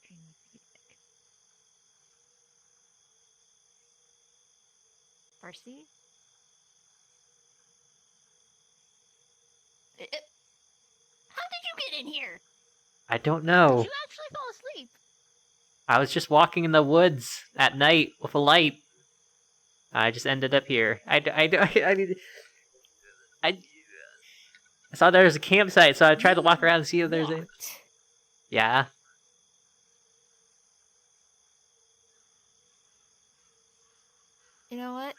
dream of music. Percy? How did you get in here? I don't Did know. you actually fall asleep? I was just walking in the woods at night with a light. I just ended up here. I saw there was a campsite, so I tried to walk around and see if there's a... What? Yeah. You know what?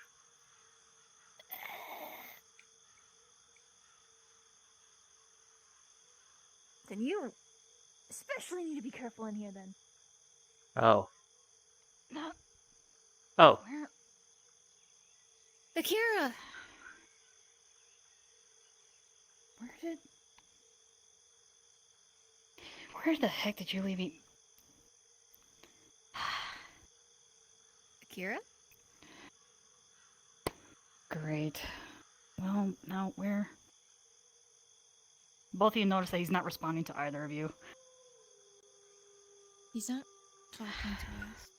Then you especially need to be careful in here then. Oh. No. Oh. Where? Akira! Where the heck did you leave me? Akira? Great. Well, now where? Both of you notice that he's not responding to either of you. He's not talking to us.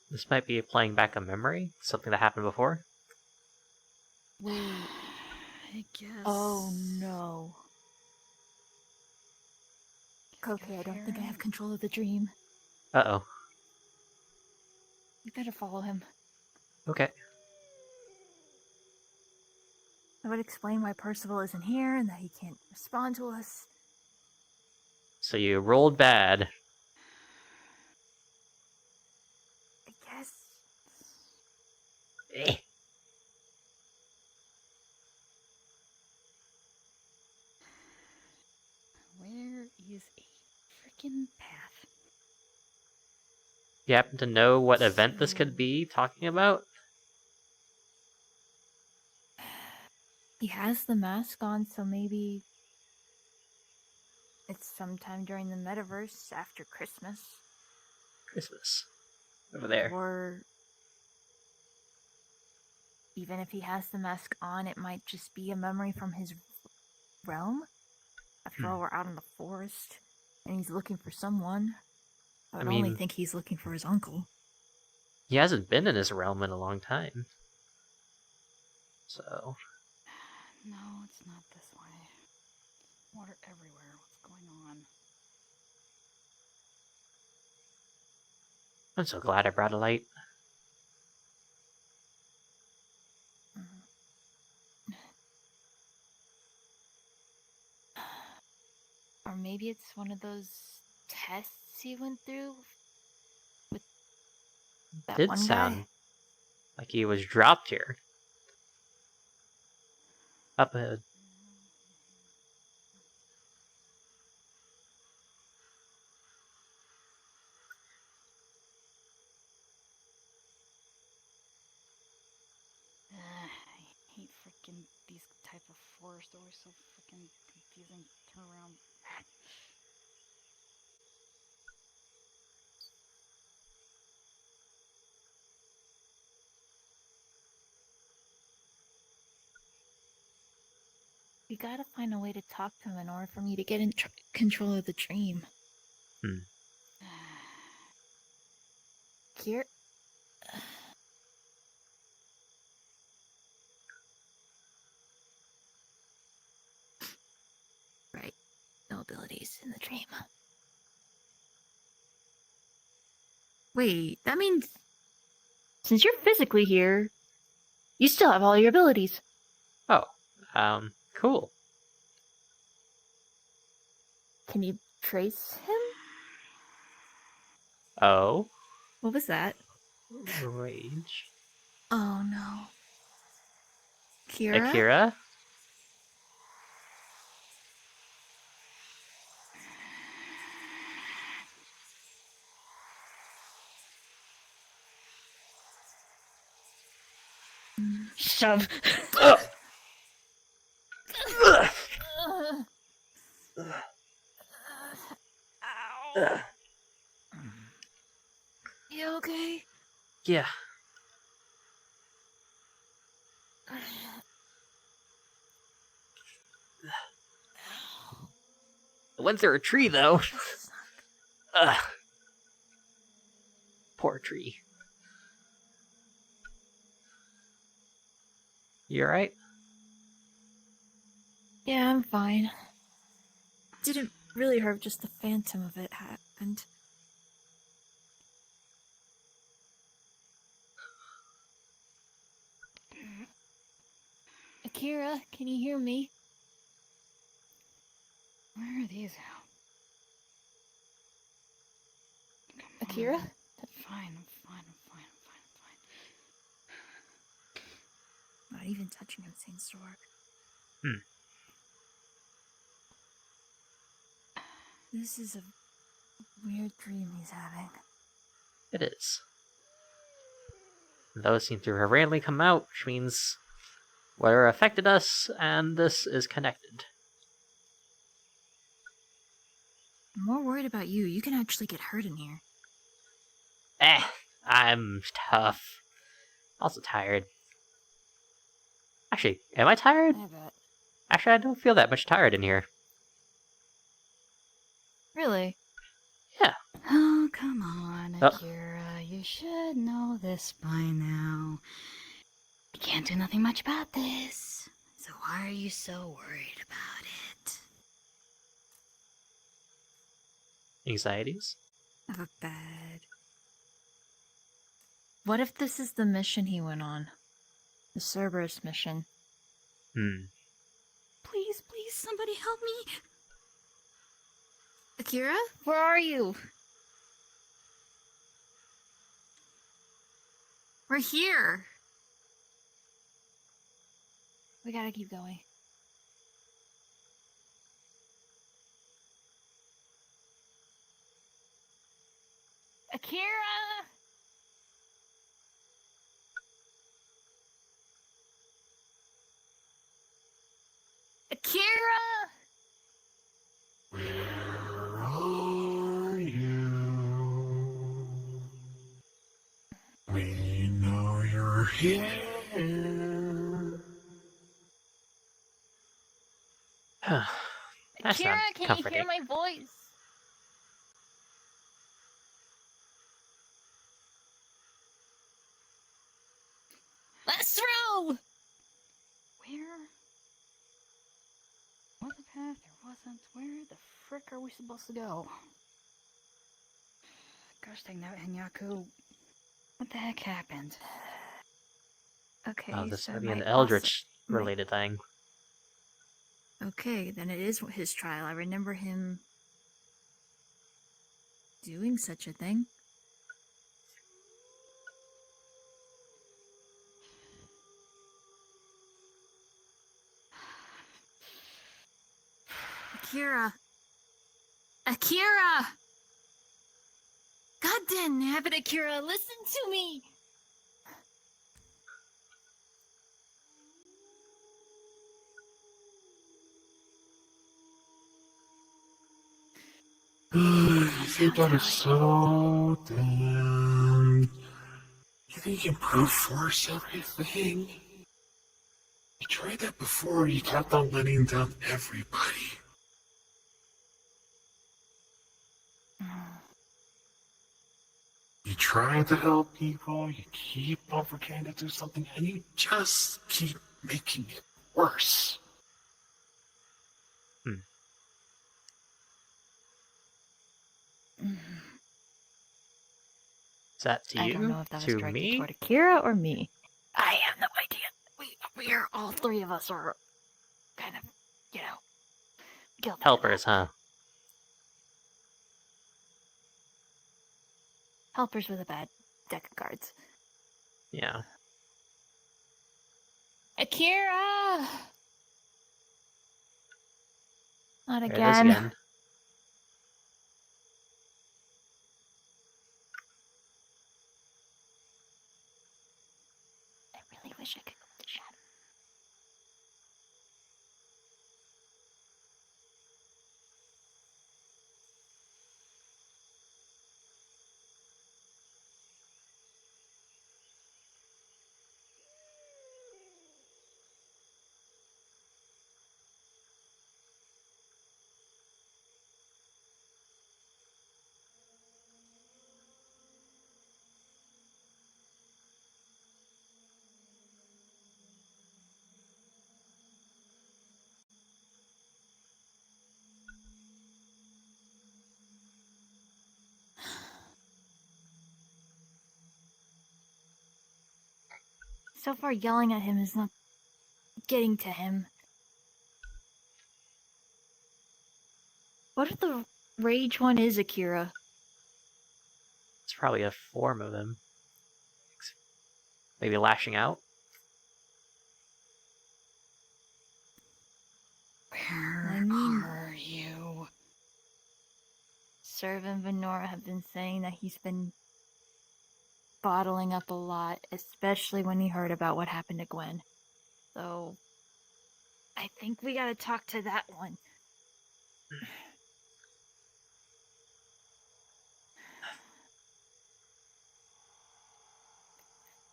This might be playing back a memory. Something that happened before. Wait. I guess. Oh no. Okay, I don't think I have control of the dream. Uh-oh. We better follow him. Okay. That would explain why Percival isn't here and that he can't respond to us. So you rolled bad. I guess. Eh. Where is a freaking path? You happen to know what event this could be talking about? He has the mask on, so maybe it's sometime during the metaverse after Christmas. Christmas. Over there. Or even if he has the mask on, it might just be a memory from his realm. After all, we're out in the forest, and he's looking for someone. I would only think he's looking for his uncle. He hasn't been in his realm in a long time. So... No, it's not this way. Water everywhere. What's going on? I'm so glad I brought a light. Or maybe it's one of those tests he went through with that Did one sound guy. like he was dropped here. Up ahead. I hate freaking these type of forests. They're always so freaking confusing. Turn around. We gotta find a way to talk to him in order for me to get in control of the dream. Here. Right. No abilities in the dream. Wait, that means since you're physically here, you still have all your abilities. Oh, cool. Can you trace him? Oh. What was that? Rage. Oh no. Kira? Akira? Shove. Ow. You okay? Yeah. When's there a tree, though? tree. You alright? Yeah, I'm fine. Didn't really hurt, just the phantom of it happened. Akira, can you hear me? Where are these out? Akira? I'm fine. Not even touching him seems to work. This is a weird dream he's having. It is. Those seem to have randomly come out, which means whatever affected us, and this is connected. I'm more worried about you. You can actually get hurt in here. I'm tough. Also tired. Actually, am I tired? I bet. Actually, I don't feel that much tired in here. Really? Yeah. Oh, come on, Oh. Akira. You should know this by now. You can't do nothing much about this. So why are you so worried about it? Anxieties? I have a bad. What if this is the mission he went on? The Cerberus mission. Please, somebody help me. Akira? Where are you? We're here. We gotta keep going. Akira! Akira! Where are you? We know you're here. That's Akira, not can comforting. you hear my voice? Let's throw! Where? Was a path? There wasn't. Where the frick are we supposed to go? Gosh dang that, Henyaku. What the heck happened? Okay, Oh, this so might it be an might Eldritch related thing. Okay, then it is his trial. I remember him doing such a thing. Akira! Akira! God damn nabbit, Akira, listen to me! You got it so damned. You think you can brute force everything? You tried that before, you kept on letting down everybody. You try to help people, you keep on forgetting to do something, and you just keep making it worse. Is that to I you? don't know if that was To directed me? toward Akira or me. I have no idea. We're all three of us are kind of, guilty. Helpers, huh? Helpers with a bad deck of cards. Yeah. Akira! Not There it is again. again. I really wish I could go to Shadow. So far, yelling at him is not getting to him. What if the rage one is Akira? It's probably a form of him. Maybe lashing out? Where are you? Serv and Venora have been saying that he's been bottling up a lot, especially when he heard about what happened to Gwen. So, I think we gotta talk to that one.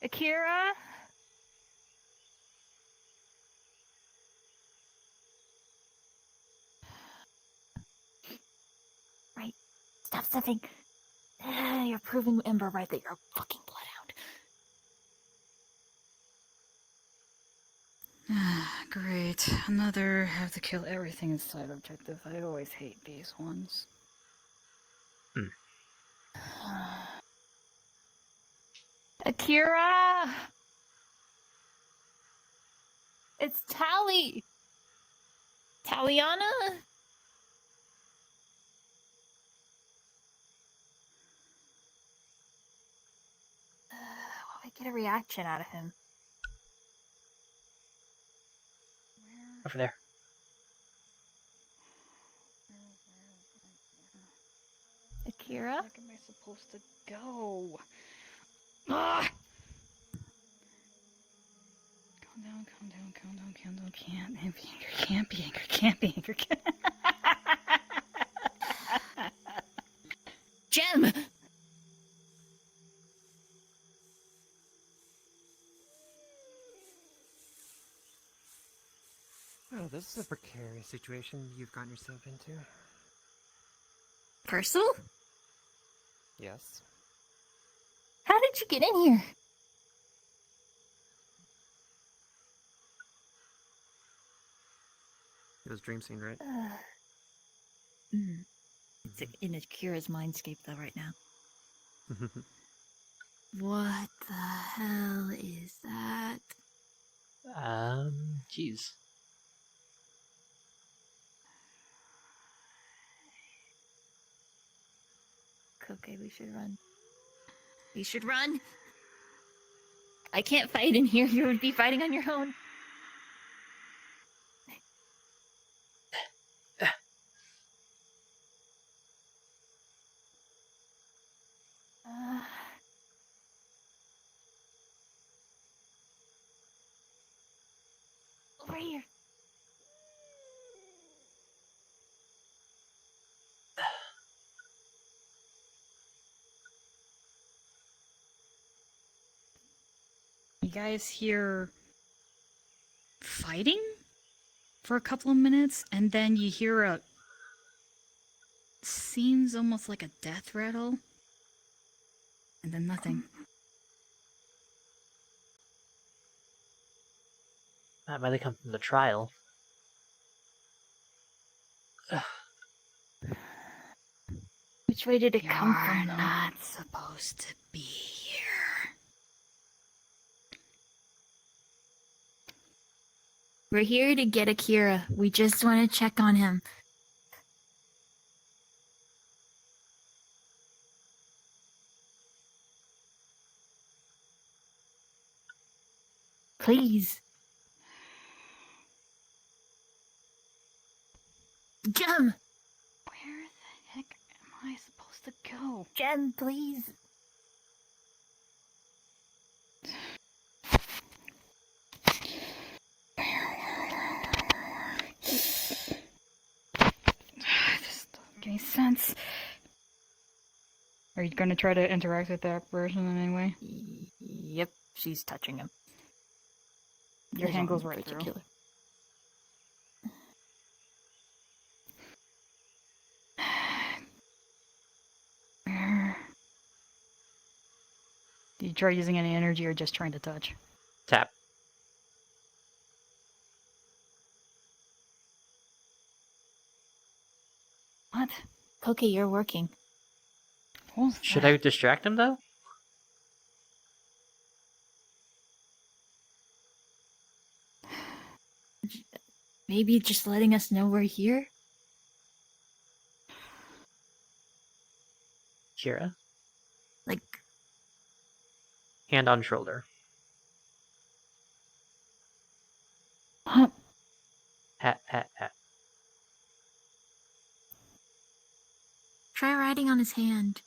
Akira? Right. Stop sniffing. You're proving Ember right that you're a fucking bloodhound. Great. Another have to kill everything inside objective. I always hate these ones. Akira! It's Tally! Taliana? Will we get a reaction out of him? Over there. Akira? Where am I supposed to go? Ah! Calm down, calm down, calm down, calm down. Can't be angry, can't be angry, can't be angry. Gem! Oh, this is a precarious situation you've gotten yourself into. Percival? Yes. How did you get in here? It was dream scene, right? It's in Akira's mindscape, though, right now. What the hell is that? Jeez. Okay, we should run. We should run! I can't fight in here. You would be fighting on your own. Over here. You guys hear fighting for a couple of minutes, and then you hear a seems almost like a death rattle, and then nothing. That might have come from the trial. Which way did it come You're from, though? not supposed to be here. We're here to get Akira. We just want to check on him. Please. Gem! Where the heck am I supposed to go? Gem, please. This doesn't make any sense. Are you going to try to interact with that person in any way? Yep, she's touching him. Your His hand arm goes in right through. particular. Do you try using any energy or just trying to touch? Tap. What? Okay, you're working. What was Should that? I distract him, though? Maybe just letting us know we're here? Kira, Like, hand on shoulder. Huh? Hat, hat, hat. try riding on his hand.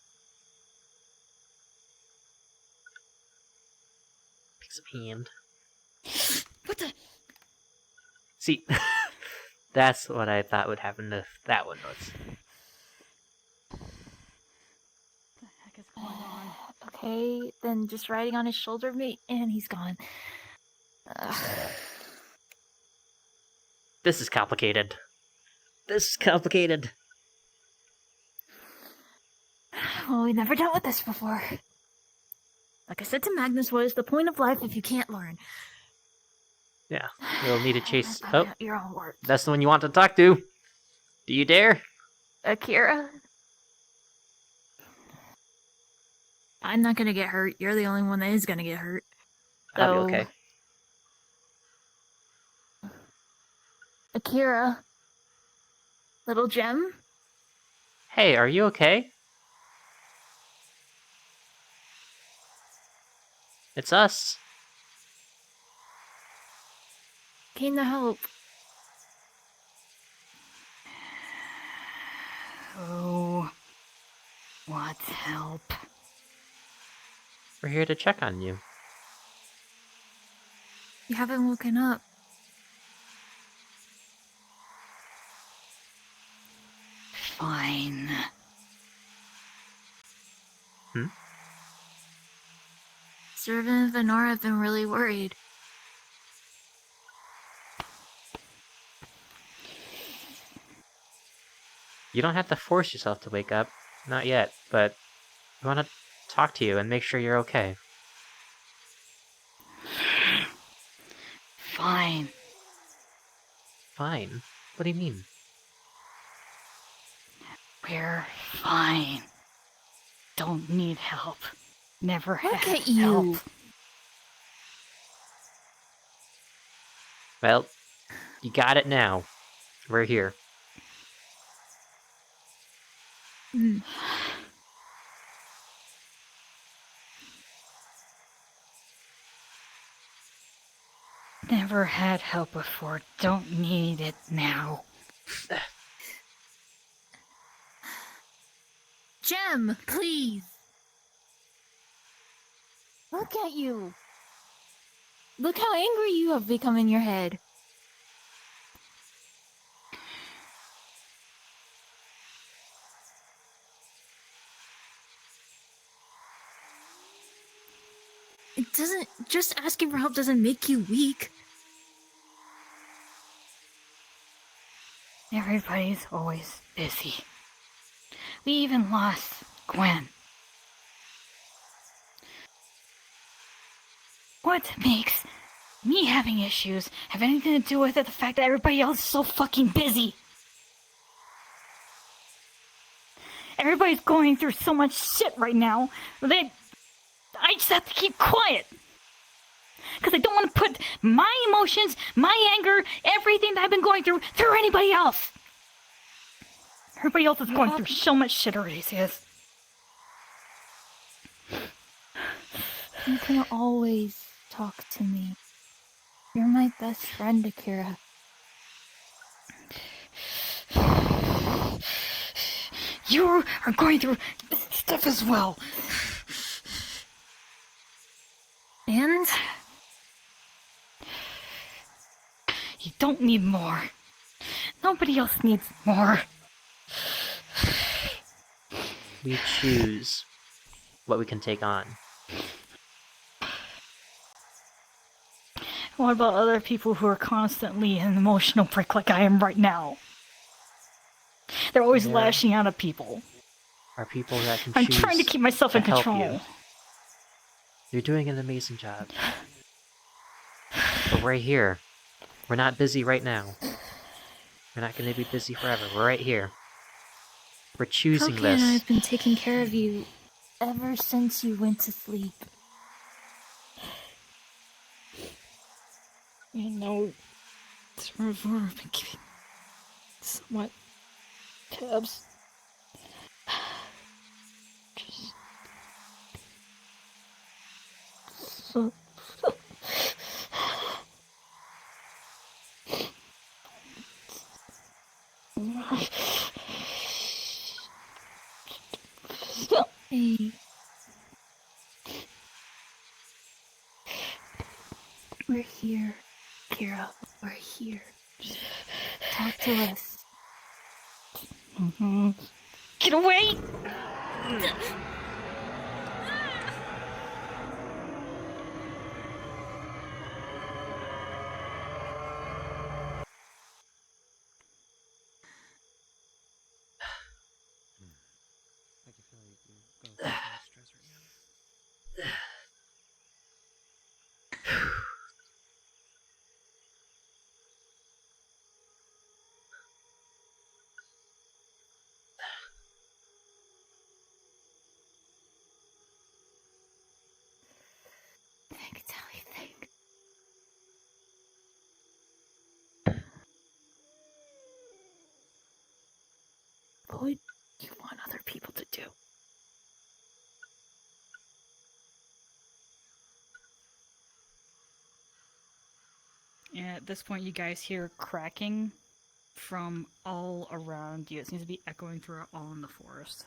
Piece of hand. What the? See, that's what I thought would happen if that one was. The heck is going on? Okay, then just riding on his shoulder, mate, and he's gone. This is complicated. This is complicated. Well, we've never dealt with this before. Like I said to Magnus, what is the point of life if you can't learn? Yeah, you'll need to chase. Oh, Your own words. that's the one you want to talk to. Do you dare? Akira? I'm not gonna get hurt. You're the only one that is gonna get hurt. I'll be okay. Akira? Little gem? Hey, are you okay? It's us. Came to help. Who wants help? We're here to check on you. You haven't woken up. Fine. Servant and Venora have been really worried. You don't have to force yourself to wake up. Not yet, but we want to talk to you and make sure you're okay. Fine. Fine. What do you mean? We're fine. Don't need help. Never Look had at you. help. Well, you got it now. We're here. Mm. Never had help before. Don't need it now. Gem, please. Look at you. Look how angry you have become in your head. It doesn't, just asking for help doesn't make you weak. Everybody's always busy. We even lost Gwen. What makes me having issues have anything to do with it? The fact that everybody else is so fucking busy. Everybody's going through so much shit right now that I just have to keep quiet. Because I don't want to put my emotions, my anger, everything that I've been going through anybody else. Everybody else is going through so much shit already, sis. You can always talk to me. You're my best friend, Akira. You are going through stuff as well. And You don't need more. Nobody else needs more. We choose what we can take on. What about other people who are constantly an emotional prick like I am right now? They're always There lashing out at people. Are people that can I'm choose trying to keep myself in to help control. you. You're doing an amazing job. But we're here. We're not busy right now. We're not going to be busy forever. We're right here. We're choosing Toki and I this. have been taking care of you ever since you went to sleep. You know, I've been keeping somewhat tabs. Just so. Hey. We're here, Kira. We're here. Talk to us. Get away! I can feel you go through so much stress right now. I can tell you think. What would you want other people to do? And at this point, you guys hear cracking from all around you. It seems to be echoing throughout all in the forest.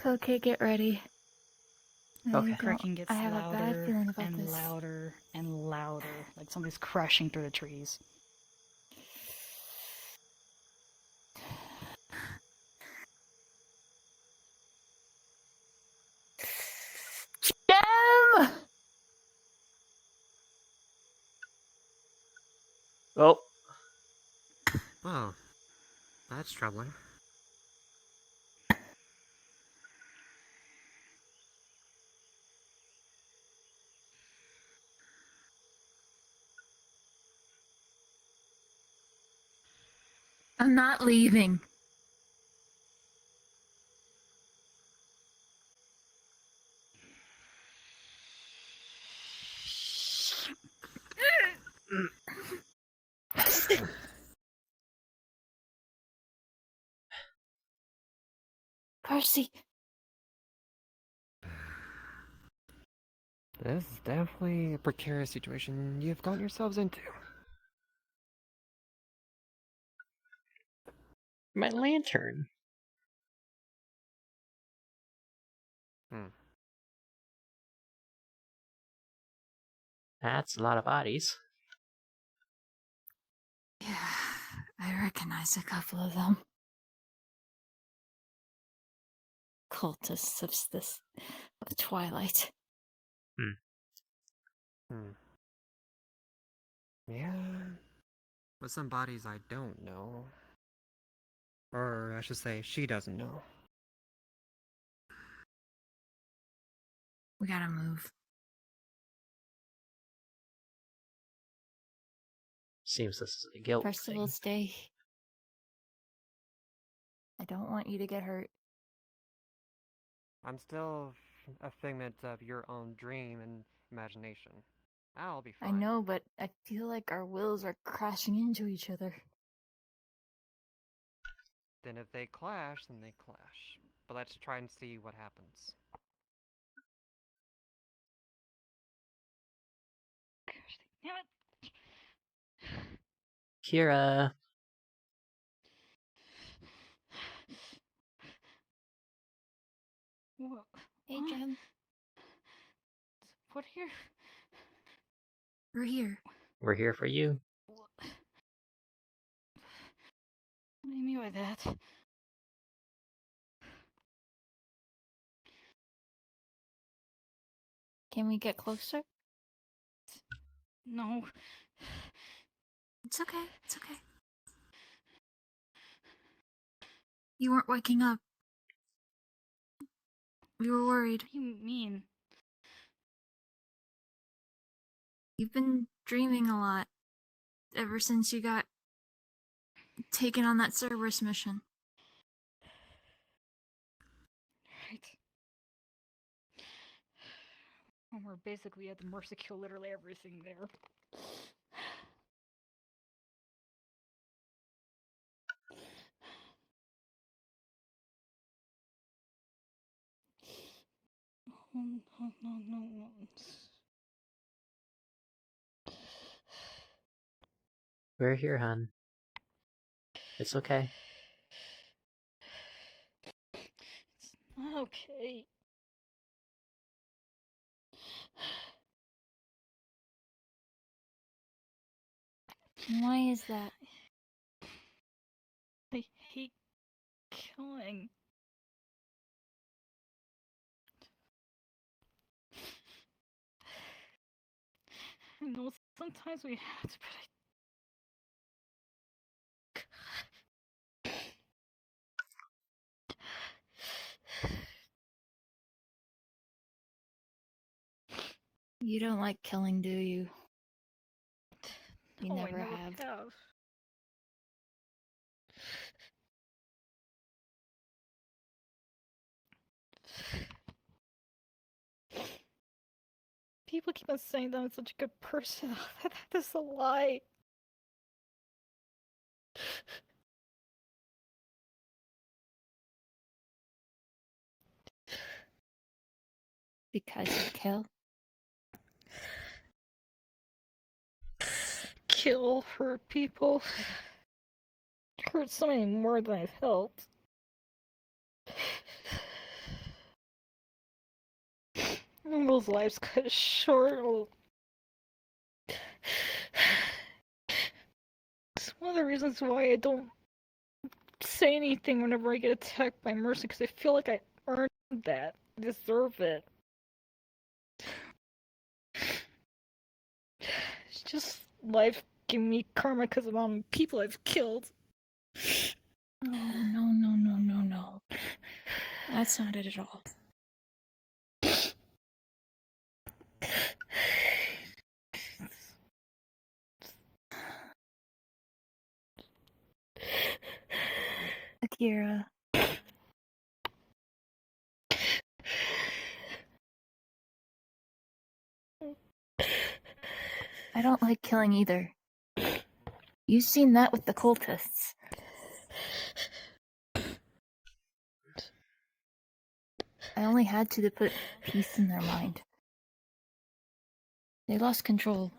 Okay, get ready. Okay. Cracking gets I have a bad louder feeling about and this. louder and louder, like somebody's crashing through the trees. Gem! Oh, Oh, that's troubling. I'm not leaving. Percy. This is definitely a precarious situation you've gotten yourselves into. my lantern. That's a lot of bodies. Yeah, I recognize a couple of them. Cultists of the Twilight. Yeah. But some bodies I don't know. Or I should say, she doesn't know. We gotta move. Seems this is a guilt Percy thing. will stay. I don't want you to get hurt. I'm still a figment of your own dream and imagination. I'll be I fine. know, but I feel like our wills are crashing into each other. Then if they clash, then they clash. But let's try and see what happens. Gosh, damn it! Kira. Hey, Jem. What here? We're here. We're here for you. What do you mean by that? Can we get closer? No. It's okay. It's okay. You weren't waking up. We were worried. What do you mean? You've been dreaming a lot ever since you got taken on that Cerberus mission. Right. When we're basically at the mercy kill literally everything there. No. We're here, hon. It's okay. It's not okay. Why is that? I hate killing. I know sometimes we have to, but You don't like killing, do you? You I never never have. have. People keep on saying that I'm such a good person. That is a lie. Because you kill? Kill, hurt people. Hurt so many more than I've helped. Those lives cut short. It's one of the reasons why I don't say anything whenever I get attacked by Mercy, because I feel like I earned that. I deserve it. It's just life giving me karma because of how many people I've killed. Oh, no. That's not it at all. Akira. I don't like killing either. You've seen that with the cultists. I only had to put peace in their mind. They lost control.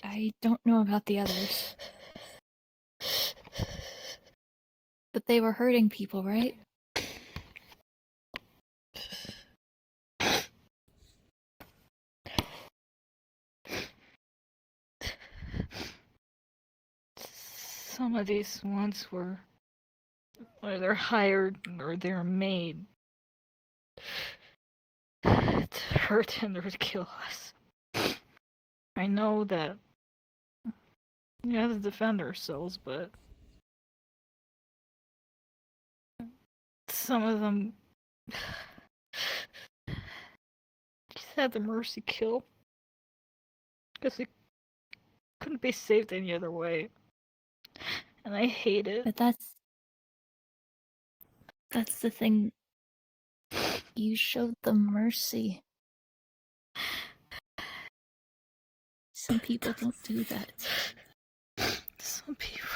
I don't know about the others. But they were hurting people, right? Some of these ones were either hired or they're made to hurt him or to kill us. I know that we have to defend ourselves, but some of them just had the mercy kill because they couldn't be saved any other way, and I hate it. But that's the thing. You showed them mercy. Some people don't do that. Some people,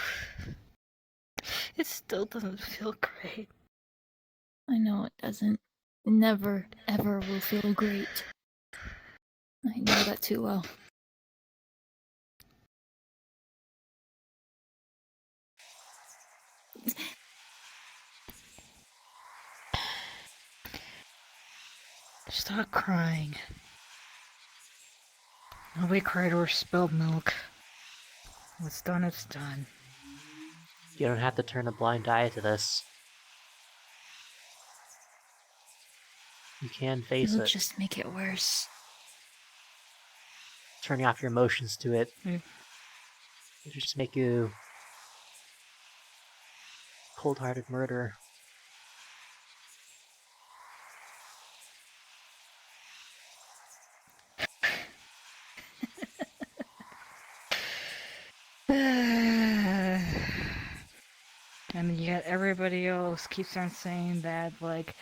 it still doesn't feel great. I know it doesn't. It never, ever will feel great. I know that too well. Stop crying. Nobody cried or spilled milk. What's done, it's done. You don't have to turn a blind eye to this. You can face It'll it. just make it worse. Turning off your emotions to it. Mm. It'll just make you cold-hearted murderer. And yet everybody else keeps on saying that, like,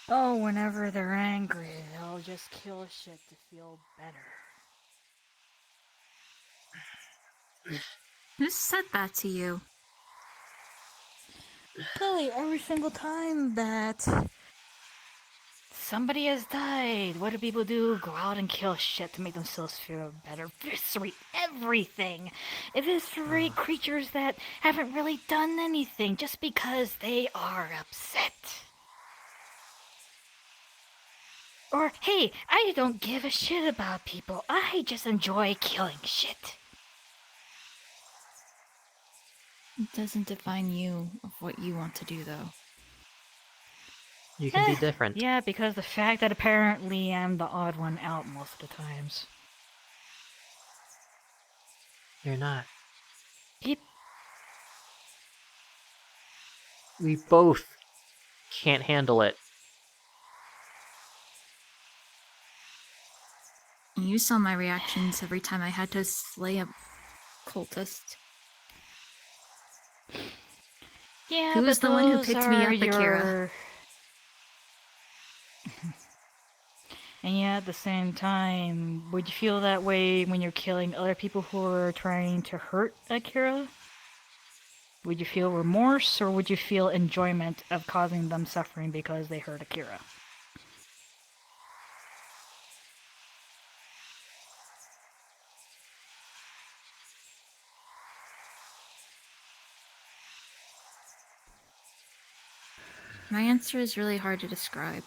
oh, whenever they're angry, they'll just kill shit to feel better. Who said that to you? Lily, every single time that somebody has died, what do people do? Go out and kill shit to make themselves feel better. Eviscerate everything. Eviscerate creatures that haven't really done anything just because they are upset. Or, hey, I don't give a shit about people. I just enjoy killing shit. It doesn't define you of what you want to do, though. You can be different. Yeah, because the fact that apparently I'm the odd one out most of the times. You're not. Peep. We both can't handle it. You saw my reactions every time I had to slay a cultist. Yeah, Who but was the one who those picked me are up, Akira? your... And yet, at the same time, would you feel that way when you're killing other people who are trying to hurt Akira? Would you feel remorse, or would you feel enjoyment of causing them suffering because they hurt Akira? My answer is really hard to describe.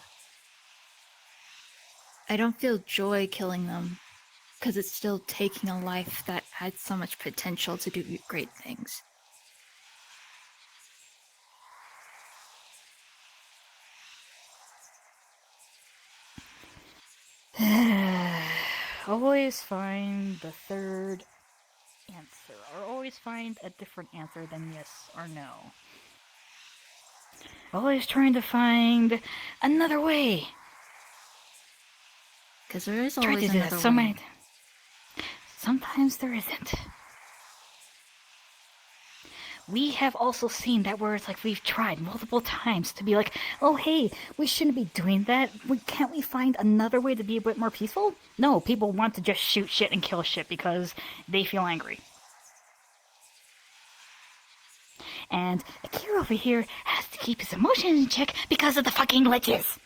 I don't feel joy killing them, because it's still taking a life that had so much potential to do great things. Always find the third answer, or always find a different answer than yes or no. Always trying to find another way. Because there is Try always to do that another so way. many. Sometimes there isn't. We have also seen that where it's like we've tried multiple times to be like, oh hey, we shouldn't be doing that. Can't we find another way to be a bit more peaceful? No, people want to just shoot shit and kill shit because they feel angry. And Akira over here has to keep his emotions in check because of the fucking glitches.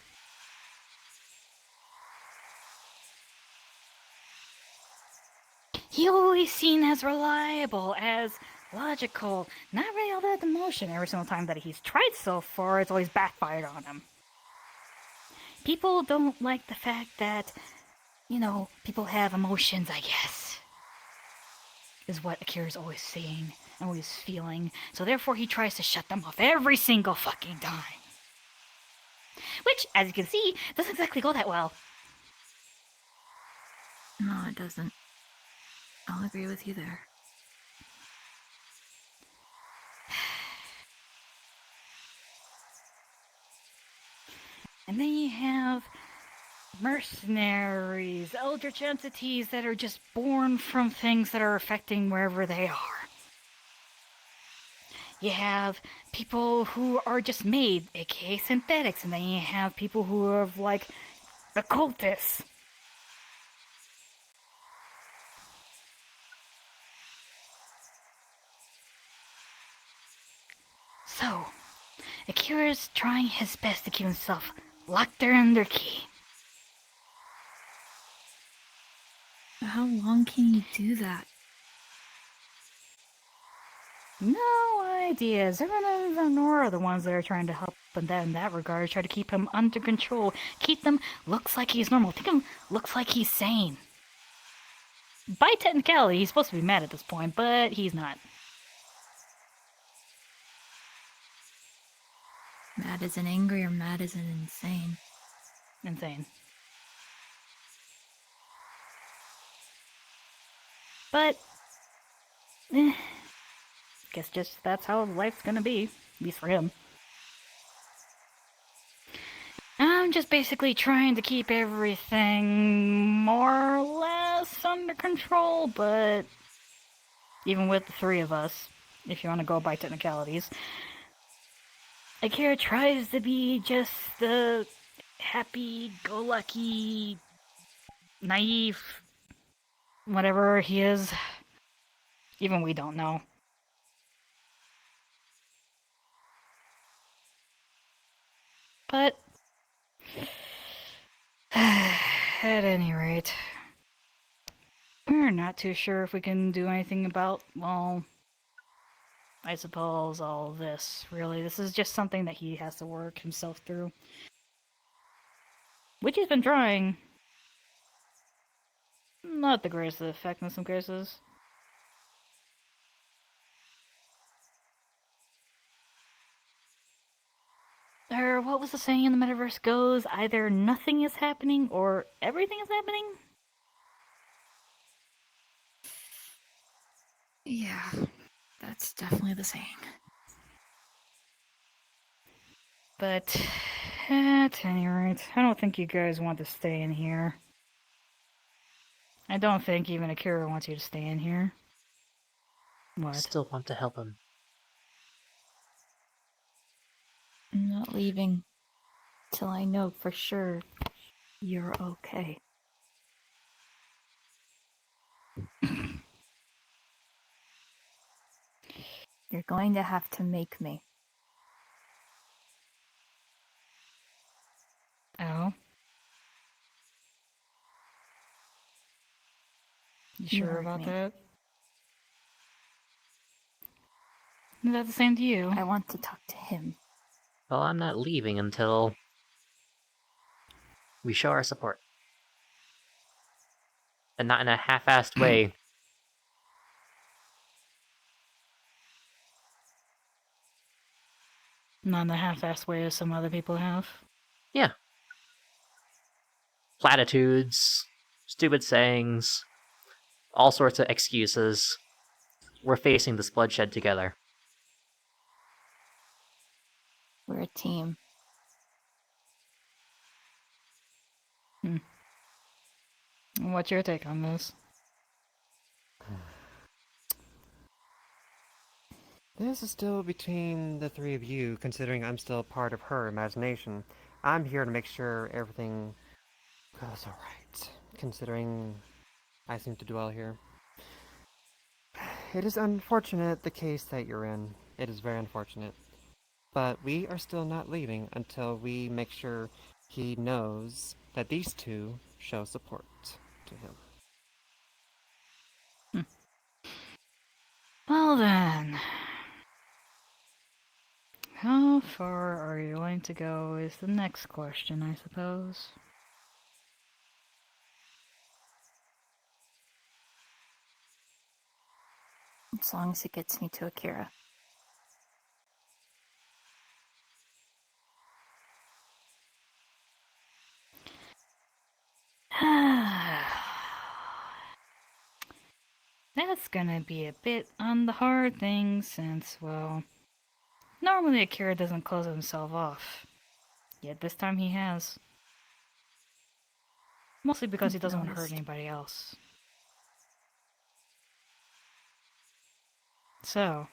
He always seen as reliable, as logical, not really all that emotion. Every single time that he's tried so far, it's always backfired on him. People don't like the fact that, you know, people have emotions, I guess. Is what Akira's always saying, always feeling. So therefore he tries to shut them off every single fucking time. Which, as you can see, doesn't exactly go that well. No, it doesn't. I'll agree with you there. And then you have mercenaries, eldritch entities that are just born from things that are affecting wherever they are. You have people who are just made, aka synthetics, and then you have people who are like the cultists. So, Akira's trying his best to keep himself locked there under key. How long can you do that? No ideas. Everyone and Nora are the ones that are trying to help him in that regard, try to keep him under control. Keep him looks like he's normal. Think him looks like he's sane. By technicality, he's supposed to be mad at this point, but he's not. Mad as in angry or mad as in insane? Insane. But, guess just that's how life's gonna be, at least for him. I'm just basically trying to keep everything more or less under control, but even with the three of us, if you want to go by technicalities, Akira tries to be just the happy-go-lucky, naive, whatever he is. Even we don't know. But at any rate, we're not too sure if we can do anything about, well, I suppose all this, really. This is just something that he has to work himself through. Which he's been trying. Not the greatest of effect in some cases. Or what was the saying in the metaverse goes? Either nothing is happening or everything is happening? Yeah, that's definitely the saying. But at any rate, I don't think you guys want to stay in here. I don't think even Akira wants you to stay in here. What? Still want to help him. I'm not leaving till I know for sure you're okay. You're going to have to make me. Oh? You You sure heard about me. that? Is that the same to you? I want to talk to him. Well, I'm not leaving until we show our support. And not in a half-assed way. Not in the half-assed way as some other people have. Yeah. Platitudes, stupid sayings, all sorts of excuses. We're facing this bloodshed together. We're a team. What's your take on this? This is still between the three of you, considering I'm still part of her imagination. I'm here to make sure everything goes alright, considering I seem to dwell here. It is unfortunate the case that you're in. It is very unfortunate. But we are still not leaving until we make sure he knows that these two show support to him. Well then. How far are you willing to go is the next question, I suppose. As long as it gets me to Akira. That's gonna be a bit on the hard thing since, well, normally Akira doesn't close himself off. Yet this time he has. Mostly because he doesn't want to hurt Noticed. anybody else. So,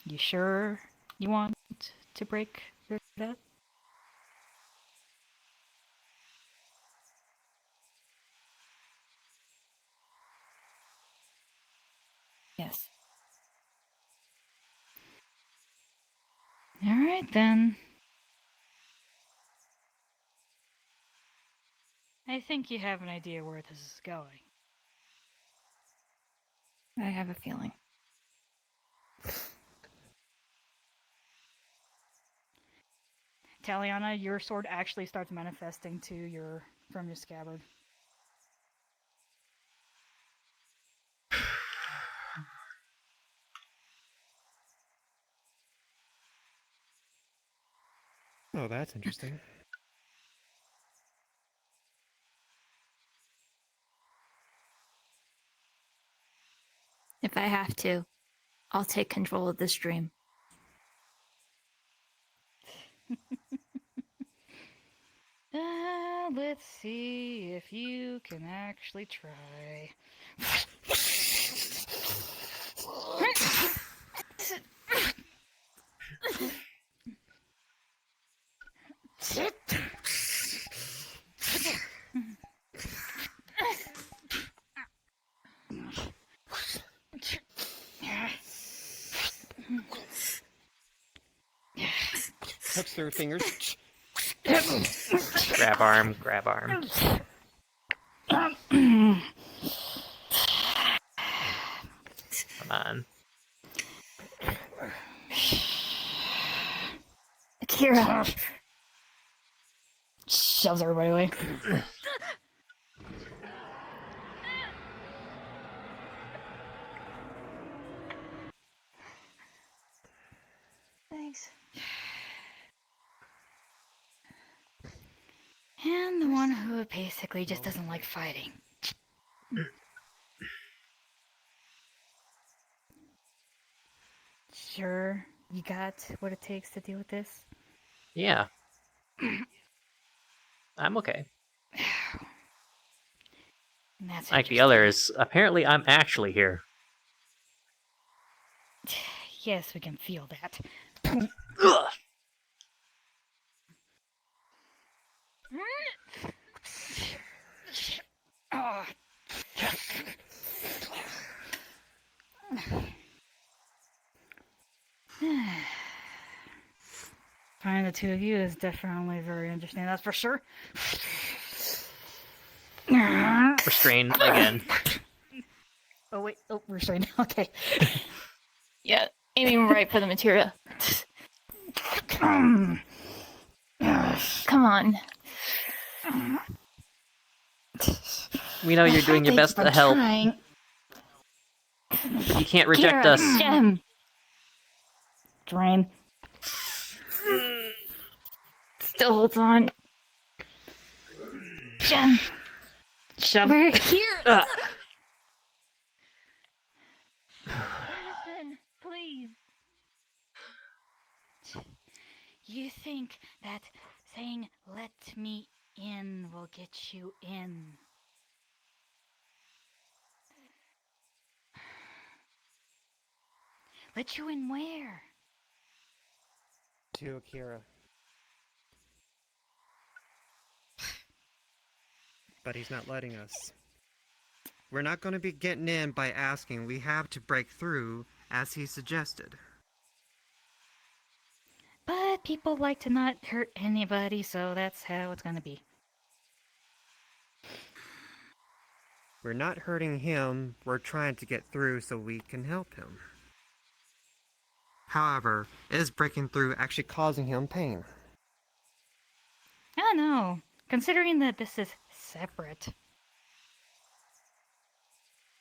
you sure you want to break your death? Yes. Alright then. I think you have an idea where this is going. I have a feeling. Taliana, your sword actually starts manifesting from your scabbard. Oh, that's interesting. If I have to, I'll take control of this dream. Let's see if you can actually try. touch their fingers. Grab arm, grab arm. Come on. Akira shoves everybody away. Thanks. And the one who basically just doesn't like fighting. Sure, you got what it takes to deal with this? Yeah. I'm okay. And that's Like the interesting. others, apparently I'm actually here. Yes, we can feel that. Ugh. Oh. Finding the two of you is definitely very interesting, that's for sure. Restrained again. Oh wait, oh, restrained, okay. Yeah, aiming right for the materia. Come on. We know you're doing your best to help. Trying. You can't reject Kira, us. Gem. Drain. Still holds on. Gem. Shove. We're here. Ugh. Listen, please. You think that saying "let me in" will get you in? Let you in where? To Akira. But he's not letting us. We're not going to be getting in by asking. We have to break through, as he suggested. But people like to not hurt anybody, so that's how it's gonna be. We're not hurting him, we're trying to get through so we can help him. However, is breaking through actually causing him pain? I don't know. Considering that this is separate.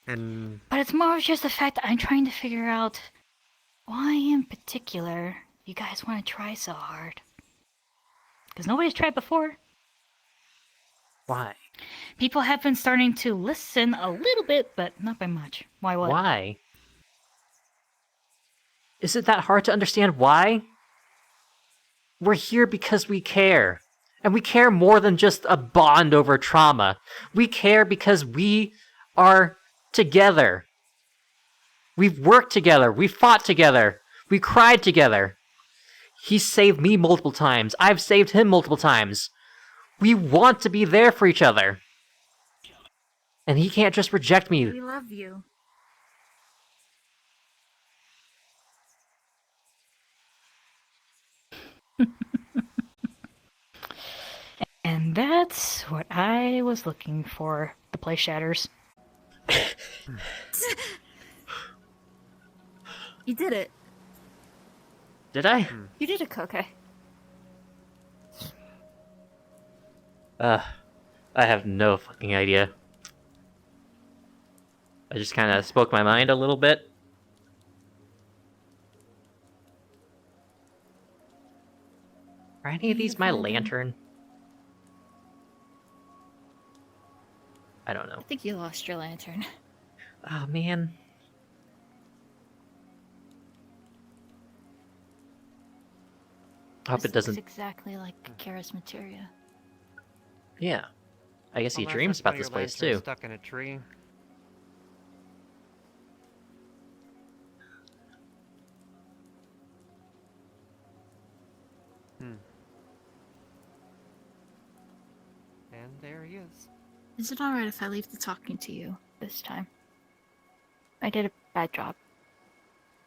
And But it's more of just the fact that I'm trying to figure out why in particular you guys want to try so hard. Because nobody's tried before. Why? People have been starting to listen a little bit, but not by much. Why what? Why? Is it that hard to understand why? We're here because we care. And we care more than just a bond over trauma. We care because we are together. We've worked together. We fought together. We cried together. He's saved me multiple times. I've saved him multiple times. We want to be there for each other. And he can't just reject me. We love you. And that's what I was looking for. The place shatters. You did it. Did I? You did it, Koke. I have no fucking idea. I just kind of spoke my mind a little bit. Are any of these my lantern? I don't know. I think you lost your lantern. Oh, man. I hope This it doesn't... looks exactly like Akira's materia. Yeah. I guess he unless dreams that's about one of this your place, lanterns too. Stuck in a tree. And there he is. Is it alright if I leave the talking to you this time? I did a bad job.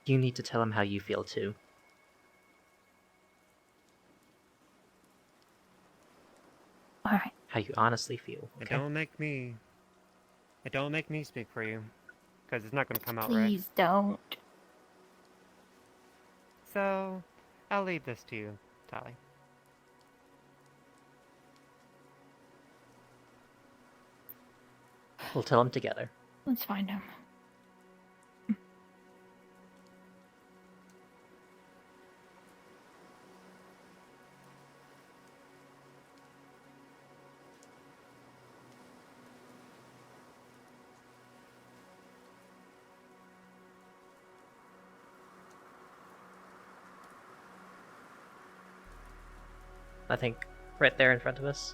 You need to tell him how you feel, too. you honestly feel. It Okay? don't make me speak for you, because it's not going to come out right. Please don't. So, I'll leave this to you, Tali. We'll tell them together. Let's find him. I think right there in front of us.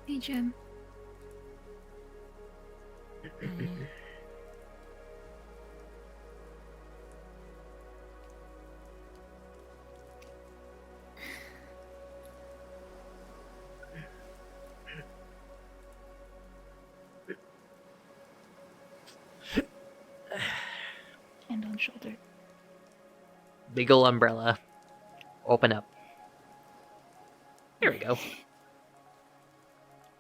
Hey, Jim. Hand on shoulder. Big ol' umbrella. Open up. Here we go.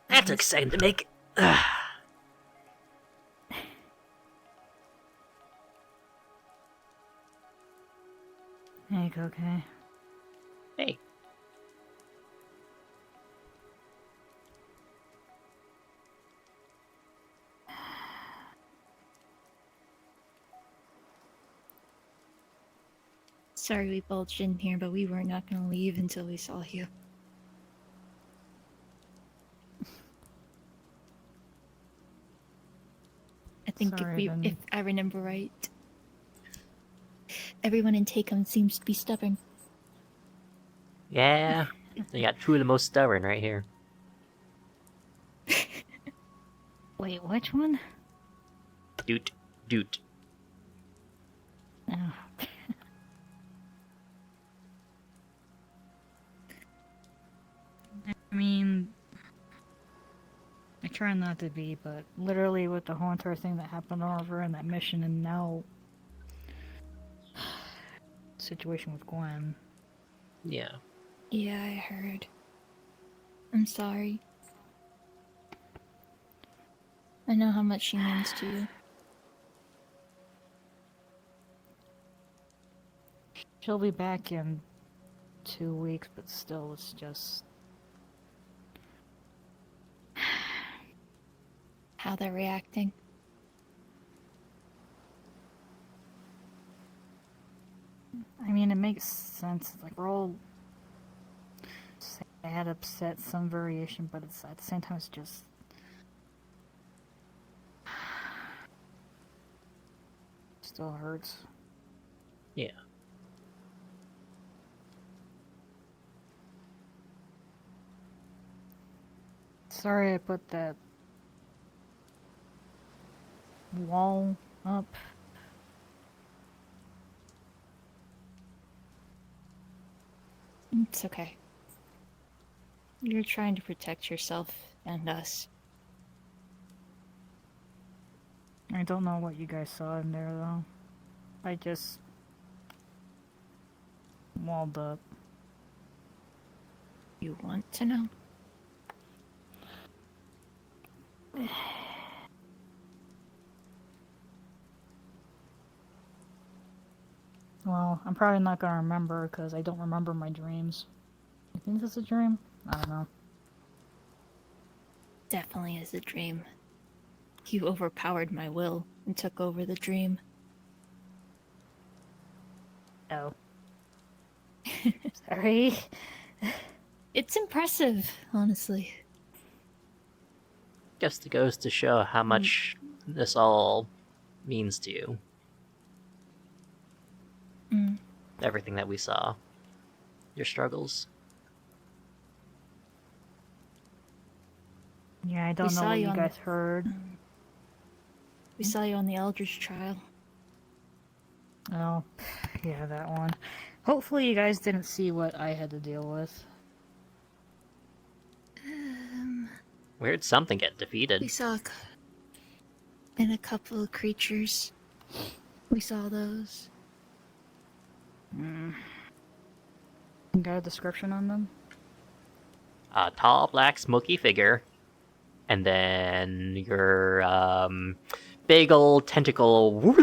That's exciting to make. Hey, okay. Hey. Sorry we bulged in here, but we were not going to leave until we saw you. I think Sorry, if I remember right, everyone in Takum seems to be stubborn. Yeah. You got two of the most stubborn right here. Wait, which one? Doot. Doot. Oh. I mean, I try not to be, but literally with the whole entire thing that happened over in that mission and now situation with Gwen. Yeah. Yeah, I heard. I'm sorry. I know how much she means to you. She'll be back in 2 weeks, but still, it's just... How they're reacting. I mean, it makes sense. It's like, we're all sad, upset, some variation, but it's at the same time, it's just... Still hurts. Yeah. Sorry I put that wall up. It's okay. You're trying to protect yourself and us. I don't know what you guys saw in there, though. I just... walled up. You want to know? Well, I'm probably not gonna remember, because I don't remember my dreams. You think this is a dream? I don't know. Definitely is a dream. You overpowered my will and took over the dream. Oh. Sorry. It's impressive, honestly. Guess it goes to show how much this all means to you. Mm. Everything that we saw. Your struggles. Yeah, I don't know saw what you you on guys the- heard. We saw you on the Eldritch trial. Oh. Yeah, that one. Hopefully you guys didn't see what I had to deal with. Where'd something get We defeated? saw and a couple of creatures. We saw those. Got a description on them? A tall, black, smoky figure. And then your, big old tentacle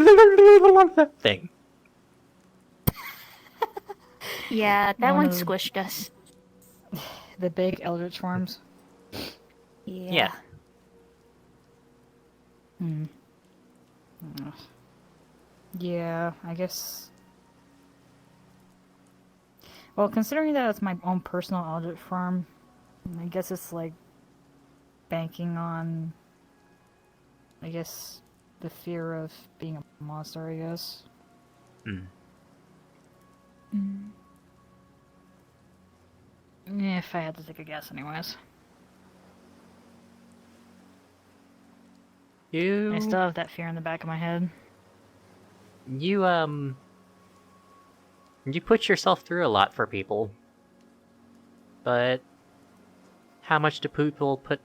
thing. Yeah, that One one of- squished us. The big eldritch forms? Yeah. Yeah, I guess... Well, considering that it's my own personal eldritch form, I guess it's like banking on, I guess, the fear of being a monster, I guess. If I had to take a guess anyways. I still have that fear in the back of my head. You put yourself through a lot for people. But how much do people put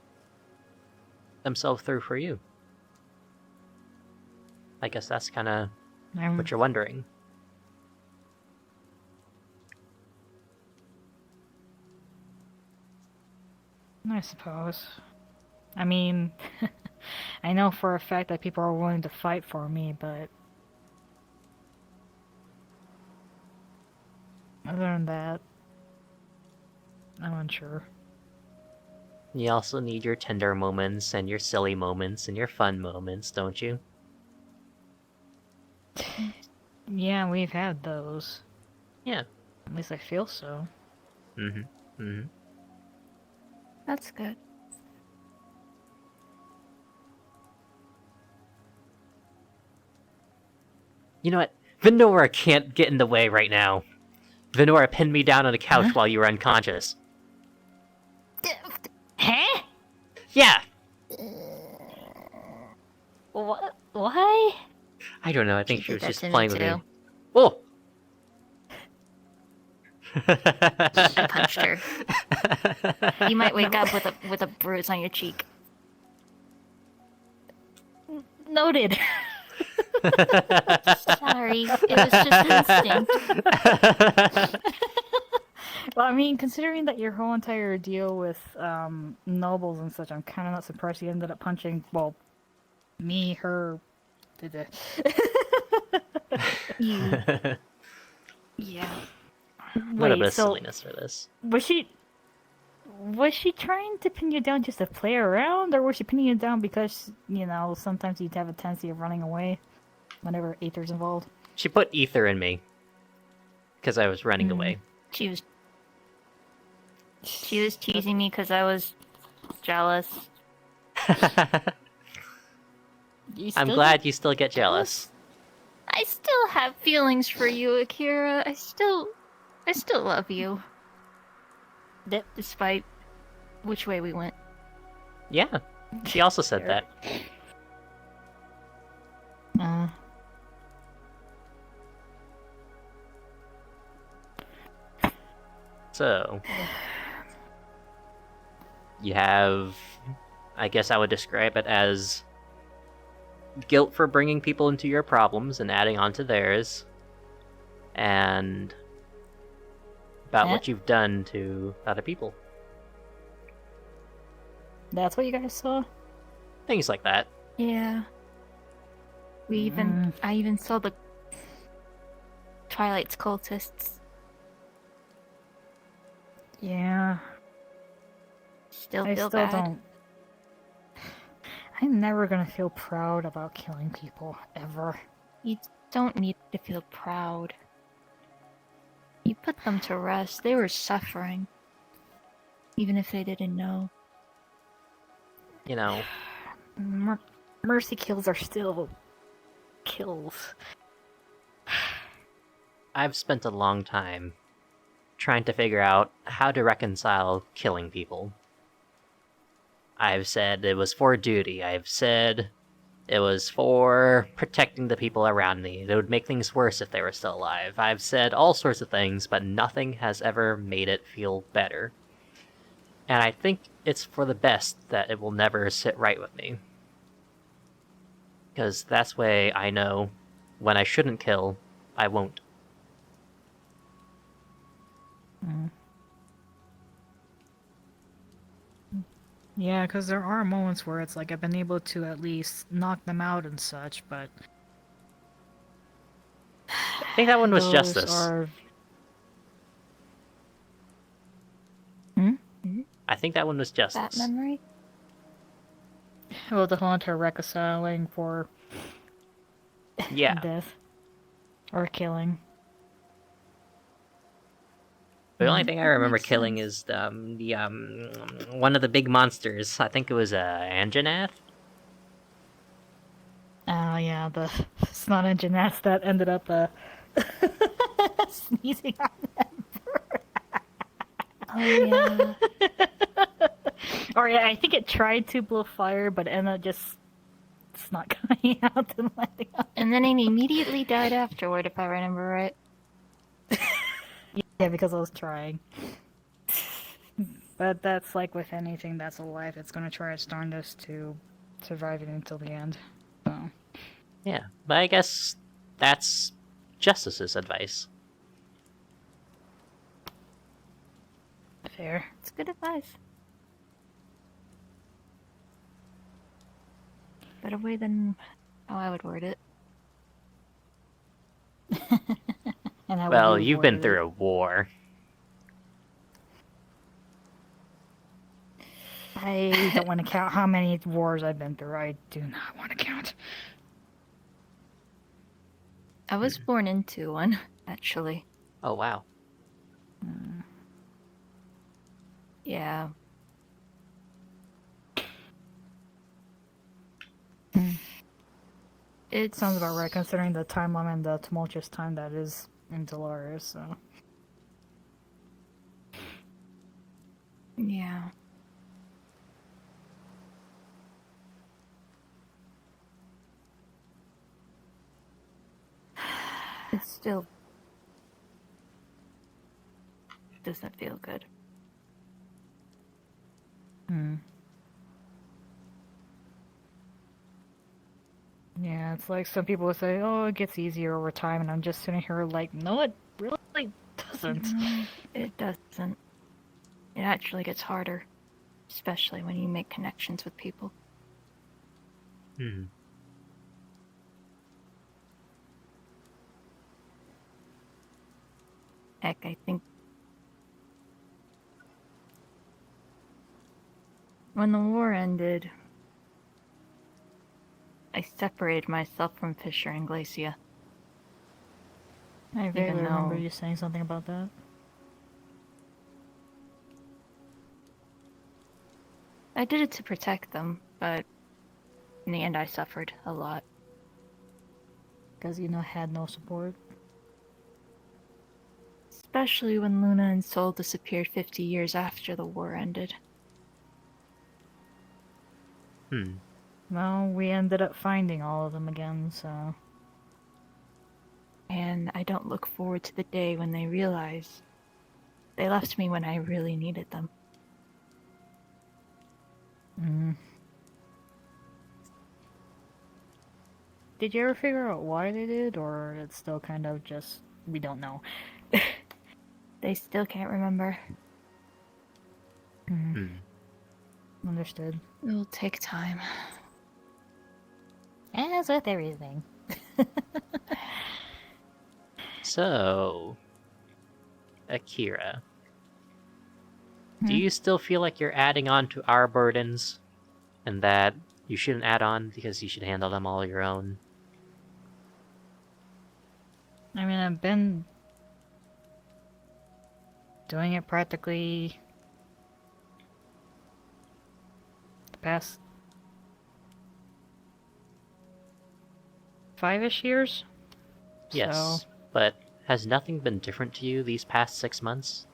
themselves through for you? I guess that's kind of what you're wondering. I suppose. I mean, I know for a fact that people are willing to fight for me, but other than that, I'm unsure. You also need your tender moments and your silly moments and your fun moments, don't you? Yeah, we've had those. Yeah. At least I feel so. That's good. You know what? Venora can't get in the way right now. Venora pinned me down on the couch while you were unconscious. Huh? Yeah! What? Why? I don't know, I think She she was did that just to me playing with me. too. Oh! I punched her. You might wake up with a bruise on your cheek. Noted. Sorry, it was just instinct. Well, I mean, considering that your whole entire deal with nobles and such, I'm kind of not surprised you ended up punching, well, me, her. You. Yeah. A little Wait, bit of so silliness for this. was she trying to pin you down just to play around, or was she pinning you down because, you know, sometimes you'd have a tendency of running away whenever Aether's involved? She put ether in me. Because I was running away. She was teasing me because I was jealous. I'm glad you still get jealous. I still have feelings for you, Akira. I still love you. Despite which way we went. Yeah, she also said that. So, you have, I guess I would describe it as guilt for bringing people into your problems and adding on to theirs, and about what you've done to other people. That's what you guys saw? Things like that. Yeah. I even saw the Twilight's cultists. Yeah. Still I feel still bad. don't. I'm never gonna feel proud about killing people, ever. You don't need to feel proud. You put them to rest. They were suffering. Even if they didn't know. You know, Mercy kills are still kills. I've spent a long time trying to figure out how to reconcile killing people. I've said it was for duty. I've said It was for protecting the people around me. It would make things worse if they were still alive. I've said all sorts of things, but nothing has ever made it feel better. And I think it's for the best that it will never sit right with me. Because that's way I know when I shouldn't kill, I won't. Yeah, because there are moments where it's like I've been able to at least knock them out and such, but I think that one was those justice. are. I think that one was That justice. memory? Well, the hunter reconciling for Yeah. death or killing. The only thing I That remember makes killing sense. is one of the big monsters. I think it was Anjanath. Oh yeah, the snot engine that ended up sneezing on them. Oh yeah. Or yeah, I think it tried to blow fire, but ended up just snot coming out and landing on. And then it immediately died afterward, if I remember right. Yeah, because I was trying. But that's like with anything that's alive, it's gonna try its darndest to survive it until the end. So. Yeah, but I guess that's Justice's advice. Fair. It's good advice. Better way than how I would word it. And how Well, you you've been worded through it. a war. I don't want to count how many wars I've been through. I do not want to count. I was born into one, actually. Oh, wow. Yeah. It Sounds about right, considering the timeline and the tumultuous time that is in Dolores, so. Yeah. It still doesn't feel good. Yeah, it's like some people would say, oh, it gets easier over time, and I'm just sitting here like, no, it really doesn't. No, it doesn't. It actually gets harder, especially when you make connections with people. Heck, I think when the war ended, I separated myself from Fisher and Glacia. I vaguely remember though- you saying something about that. I did it to protect them, but in the end I suffered a lot. Because you had no support. Especially when Luna and Sol disappeared 50 years after the war ended. Well, we ended up finding all of them again, so. And I don't look forward to the day when they realize they left me when I really needed them. Did you ever figure out why they did, or it's still kind of just, we don't know? They still can't remember. Understood. It will take time. As with everything. So, Akira, do you still feel like you're adding on to our burdens, and that you shouldn't add on because you should handle them all your own? I mean, I've been doing it practically the past 5-ish years. Yes, So, but has nothing been different to you these past 6 months?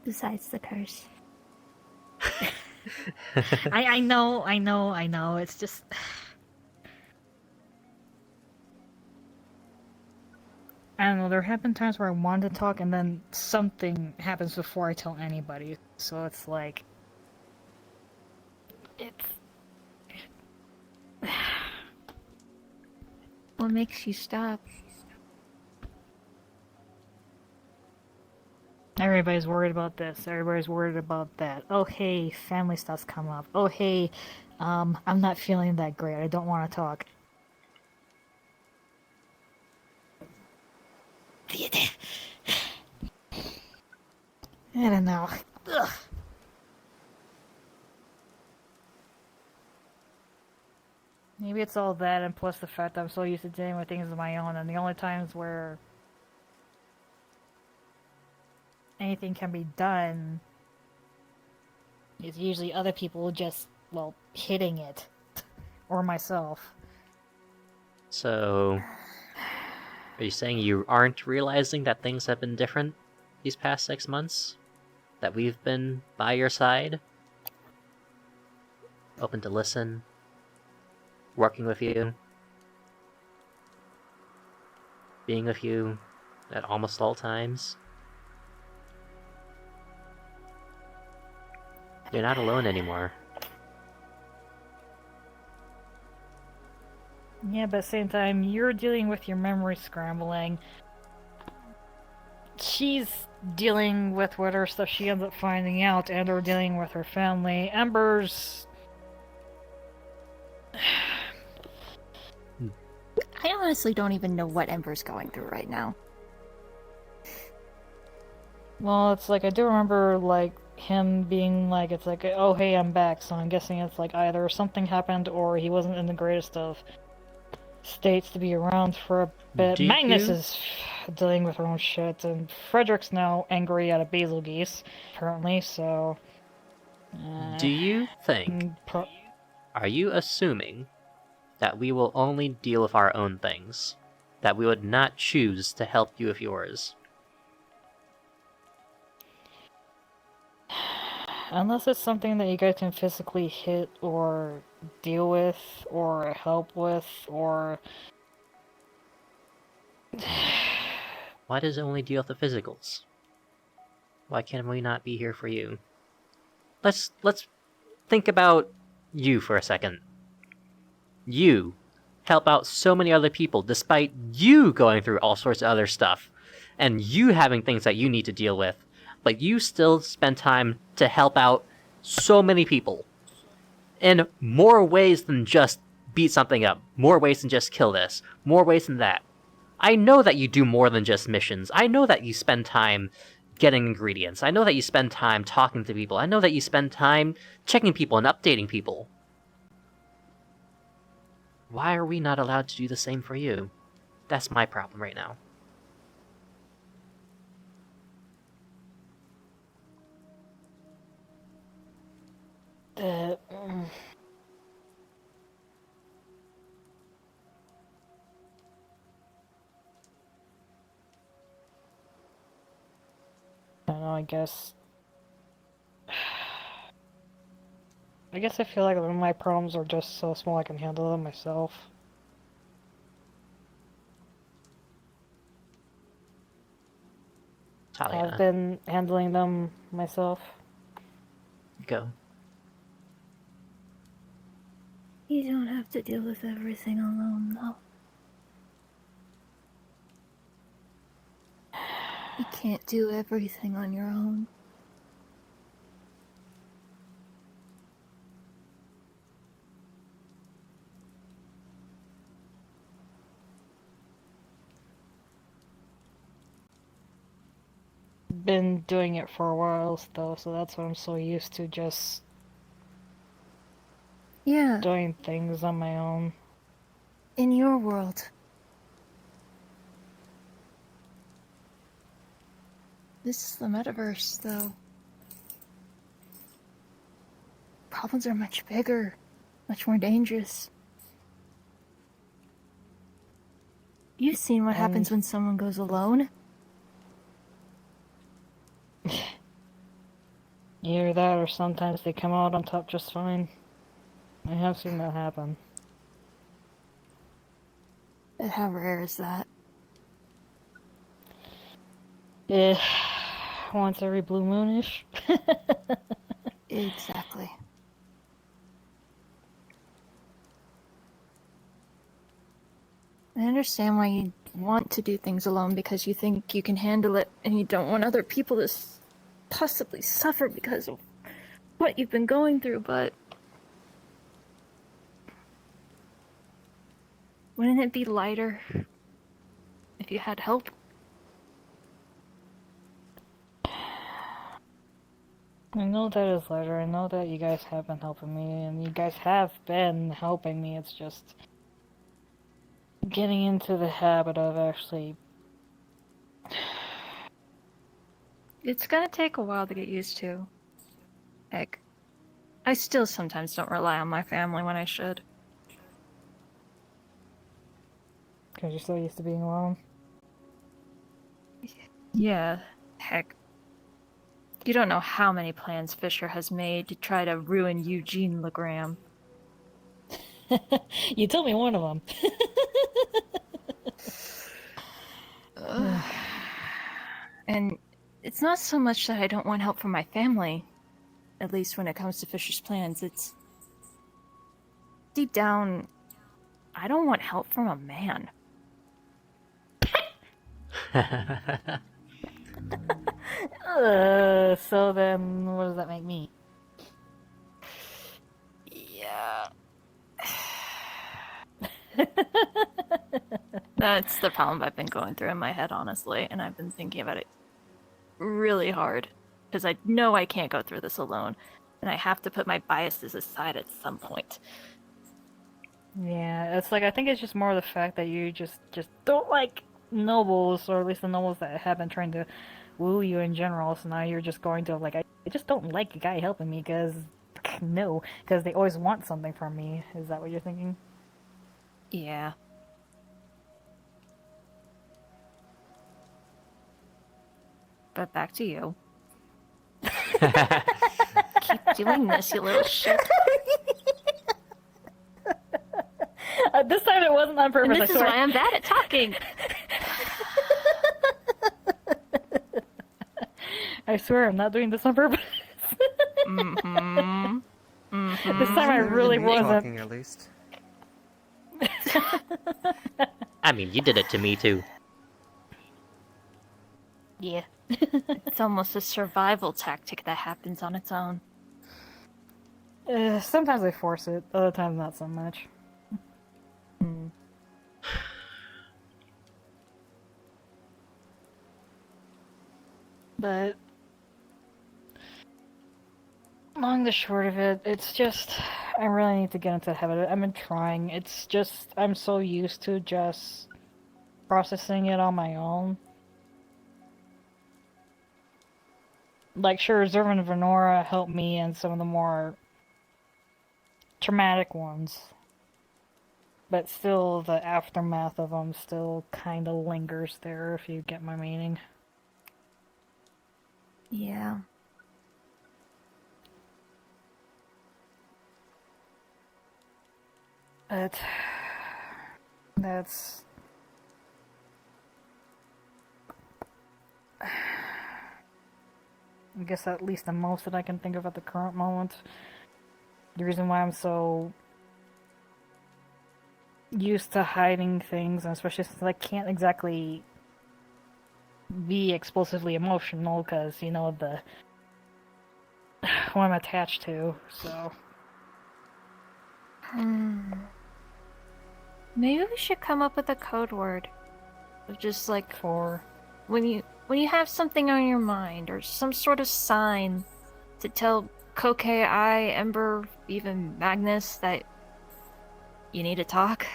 Besides the curse. I know. It's just. I don't know, there have been times where I wanted to talk and then something happens before I tell anybody. So it's like. It's. What makes you stop? Everybody's worried about this. Everybody's worried about that. Oh, hey, family stuff's come up. Oh, hey, I'm not feeling that great. I don't want to talk. I don't know. Ugh. Maybe it's all that, and plus the fact that I'm so used to dealing with things of my own, and the only times where anything can be done is usually other people just, well, hitting it. Or myself. So, are you saying you aren't realizing that things have been different these past 6 months? That we've been by your side? Open to listen? Working with you? Being with you at almost all times? You're not alone anymore. Yeah, but at the same time, you're dealing with your memory scrambling. She's dealing with whatever stuff she ends up finding out, and or dealing with her family. Ember's... I honestly don't even know what Ember's going through right now. Well, it's like, I do remember, like, him being like, it's like, oh hey, I'm back, so I'm guessing it's like either something happened or he wasn't in the greatest of states to be around for a bit. Magnus is dealing with her own shit, and Frederick's now angry at a basil geese, apparently, so... Do you think... Are you assuming that we will only deal with our own things? That we would not choose to help you with yours? Unless it's something that you guys can physically hit or deal with or help with or... Why does it only deal with the physicals? Why can we not be here for you? Let's think about you for a second. You help out so many other people despite you going through all sorts of other stuff and you having things that you need to deal with, but you still spend time to help out so many people in more ways than just beat something up, more ways than just kill this, more ways than that. I know that you do more than just missions. I know that you spend time getting ingredients. I know that you spend time talking to people. I know that you spend time checking people and updating people. Why are we not allowed to do the same for you? That's my problem right now. I don't know, I guess I feel like my problems are just so small I can handle them myself. Talia, I've been handling them myself. go. You don't have to deal with everything alone, though. You can't do everything on your own. Been doing it for a while, though, so that's what I'm so used to, just doing things on my own. In your world. This is the metaverse, though. Problems are much bigger, much more dangerous. You've seen what happens when someone goes alone. Either that or sometimes they come out on top just fine. I have seen that happen. But how rare is that? Once every blue moonish. Exactly. I understand why you want to do things alone because you think you can handle it and you don't want other people to possibly suffer because of what you've been going through, but wouldn't it be lighter if you had help? I know that is lighter. I know that you guys have been helping me, and you guys have been helping me. It's just getting into the habit of actually. It's gonna take a while to get used to. Heck, I still sometimes don't rely on my family when I should. Because you're so used to being alone. Yeah, heck. You don't know how many plans Fisher has made to try to ruin Eugene LeGram. You told me one of them. And it's not so much that I don't want help from my family, at least when it comes to Fisher's plans. It's deep down, I don't want help from a man. So then, what does that make me? Yeah. That's the problem I've been going through in my head, honestly, and I've been thinking about it really hard. Because I know I can't go through this alone, and I have to put my biases aside at some point. Yeah, it's like, I think it's just more the fact that you just don't like nobles, or at least the nobles that have been trying to woo you in general, so now you're just going to, like, I just don't like a guy helping me, because, no, because they always want something from me. Is that what you're thinking? Yeah. But back to you. Keep doing this, you little shit. This time it wasn't on purpose, And this I is swear. why I'm bad at talking. I swear I'm not doing this on purpose. Mm-hmm. Mm-hmm. This time I really wasn't. Talking, at least. I mean, you did it to me too. Yeah. It's almost a survival tactic that happens on its own. Sometimes I force it, other times not so much. But long the short of it, it's just I really need to get into the habit of it. I've been trying. It's just I'm so used to just processing it on my own. Like, sure, Zervan and Venora helped me in some of the more traumatic ones. But still, the aftermath of them still kind of lingers there, if you get my meaning. Yeah. But that's I guess at least the most that I can think of at the current moment. The reason why I'm so used to hiding things, and especially since I can't exactly be explosively emotional, because, you know, the what I'm attached to, so... Maybe we should come up with a code word. Just like For... when you have something on your mind, or some sort of sign to tell Kokei, Ember, even Magnus that you need to talk,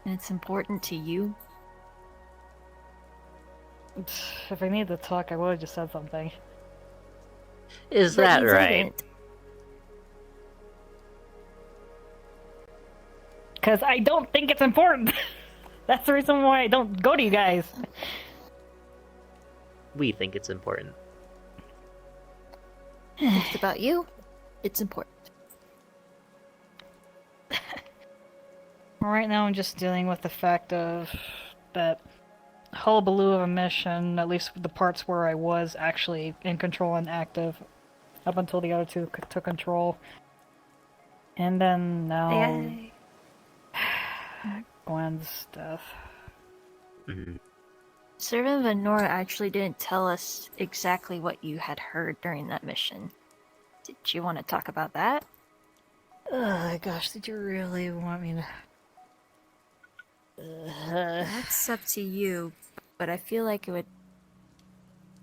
and it's important to you. If I needed to talk, I would have just said something. Is But that you right? didn't. Because I don't think it's important! That's the reason why I don't go to you guys. We think it's important. It's about you. It's important. Right now, I'm just dealing with the fact of that hullabaloo of a mission, at least the parts where I was actually in control and active, up until the other two took control. And then now, Gwen's death. Servant Venora actually didn't tell us exactly what you had heard during that mission. Did you want to talk about that? Oh gosh, did you really want me to... That's up to you, but I feel like it would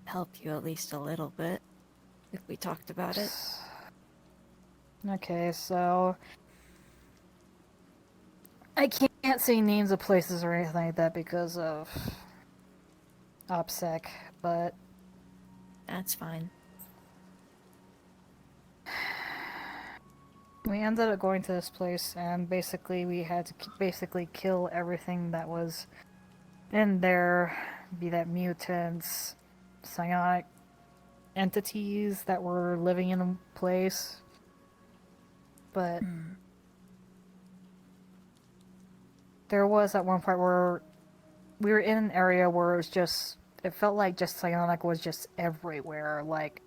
help you at least a little bit if we talked about it. Okay, so... I can't say names of places or anything like that because of... OPSEC, but... That's fine. We ended up going to this place, and basically we had to basically kill everything that was in there, be that mutants, psionic entities that were living in the place. But there was at one point where we were in an area where it was just, it felt like just psionic was just everywhere, like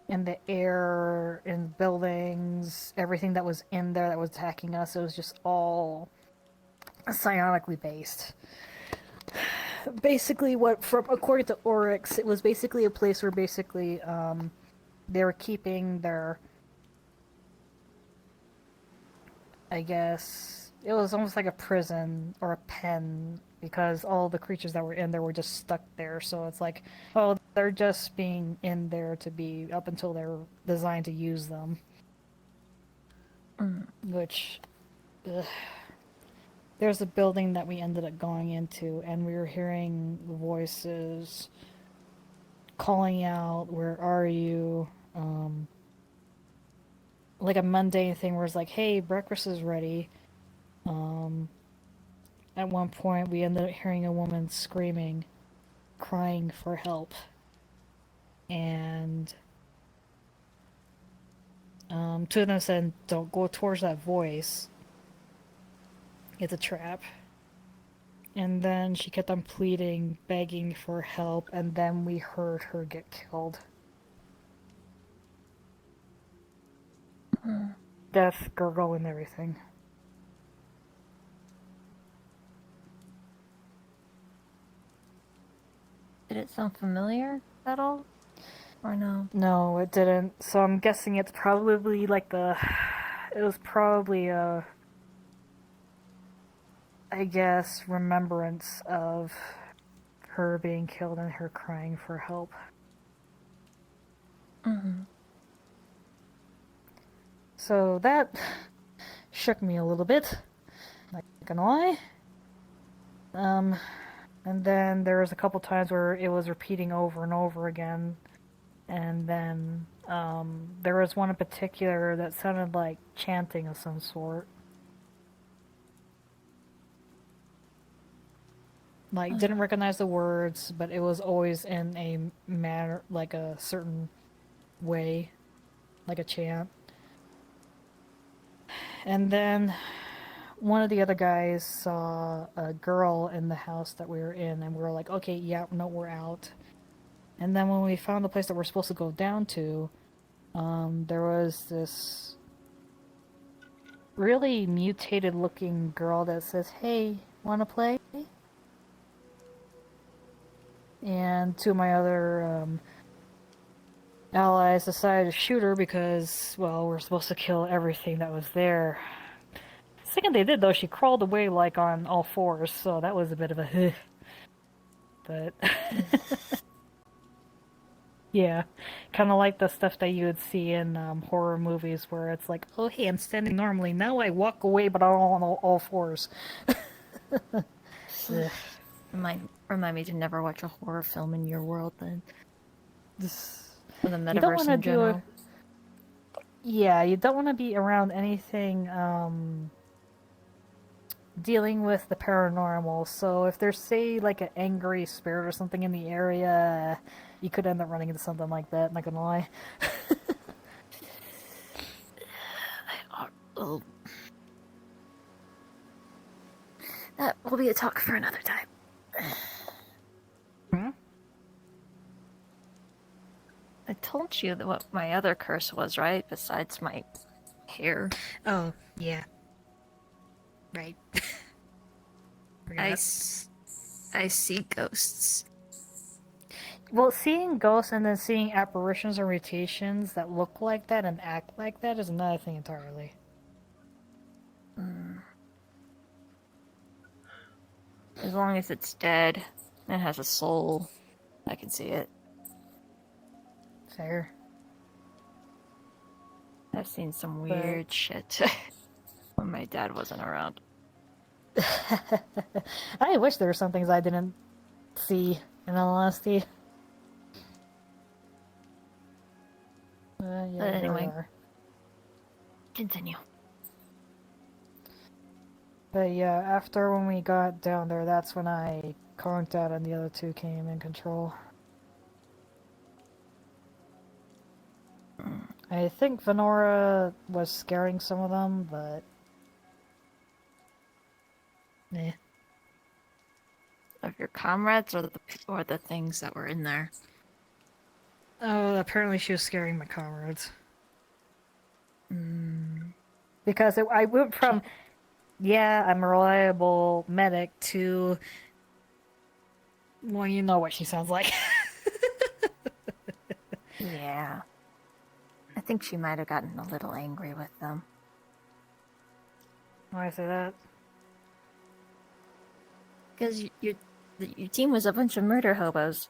in the air, in buildings, everything that was in there that was attacking us, it was just all psionically based. Basically, according to Oryx, it was basically a place where basically they were keeping their, I guess, it was almost like a prison or a pen, because all the creatures that were in there were just stuck there. So it's like, oh, they're just being in there to be up until they're designed to use them. Which, there's a building that we ended up going into, and we were hearing voices calling out, "Where are you?" Like a mundane thing where it's like, "Hey, breakfast is ready." At one point, we ended up hearing a woman screaming, crying for help. And two of them said, "Don't go towards that voice. It's a trap." And then she kept on pleading, begging for help, and then we heard her get killed. Death, gurgle, and everything. Did it sound familiar at all? Or no? No, it didn't. So I'm guessing it's probably like the... It was probably a... I guess, remembrance of her being killed and her crying for help. So that shook me a little bit, not gonna lie. And then there was a couple times where it was repeating over and over again. And then there was one in particular that sounded like chanting of some sort. Like, didn't recognize the words, but it was always in a manner, like a certain way, like a chant. And then one of the other guys saw a girl in the house that we were in, and we were like, okay, yeah, no, we're out. And then when we found the place that we're supposed to go down to, there was this really mutated looking girl that says, "Hey, wanna play?" And two of my other allies decided to shoot her because, well, we're supposed to kill everything that was there. The second they did, though, she crawled away like on all fours, so that was a bit of a but yeah, kind of like the stuff that you would see in horror movies where it's like, oh hey, I'm standing normally, now I walk away but I'm on all fours. Remind me to never watch a horror film in your world then. Or the You don't metaverse want to in do general. it. Yeah, you don't want to be around anything dealing with the paranormal. So if there's, say, like an angry spirit or something in the area, you could end up running into something like that. Not gonna lie. Oh, that will be a talk for another time. Hmm? I told you that what my other curse was, right? Besides my hair. Oh, yeah. Right. I see ghosts. Well, seeing ghosts and then seeing apparitions or mutations that look like that and act like that is another thing entirely. As long as it's dead and has a soul, I can see it. Fair. I've seen some weird shit when my dad wasn't around. I wish there were some things I didn't see, in all honesty. Yeah, But here anyway. we are. Continue. But yeah, after when we got down there, that's when I conked out and the other two came in control. I think Venora was scaring some of them, but... eh. Of your comrades or the things that were in there? Oh, apparently she was scaring my comrades. Because I went from, yeah, I'm a reliable medic to, well, you know what she sounds like. Yeah. I think she might have gotten a little angry with them. Why I say that? Because your team was a bunch of murder hobos.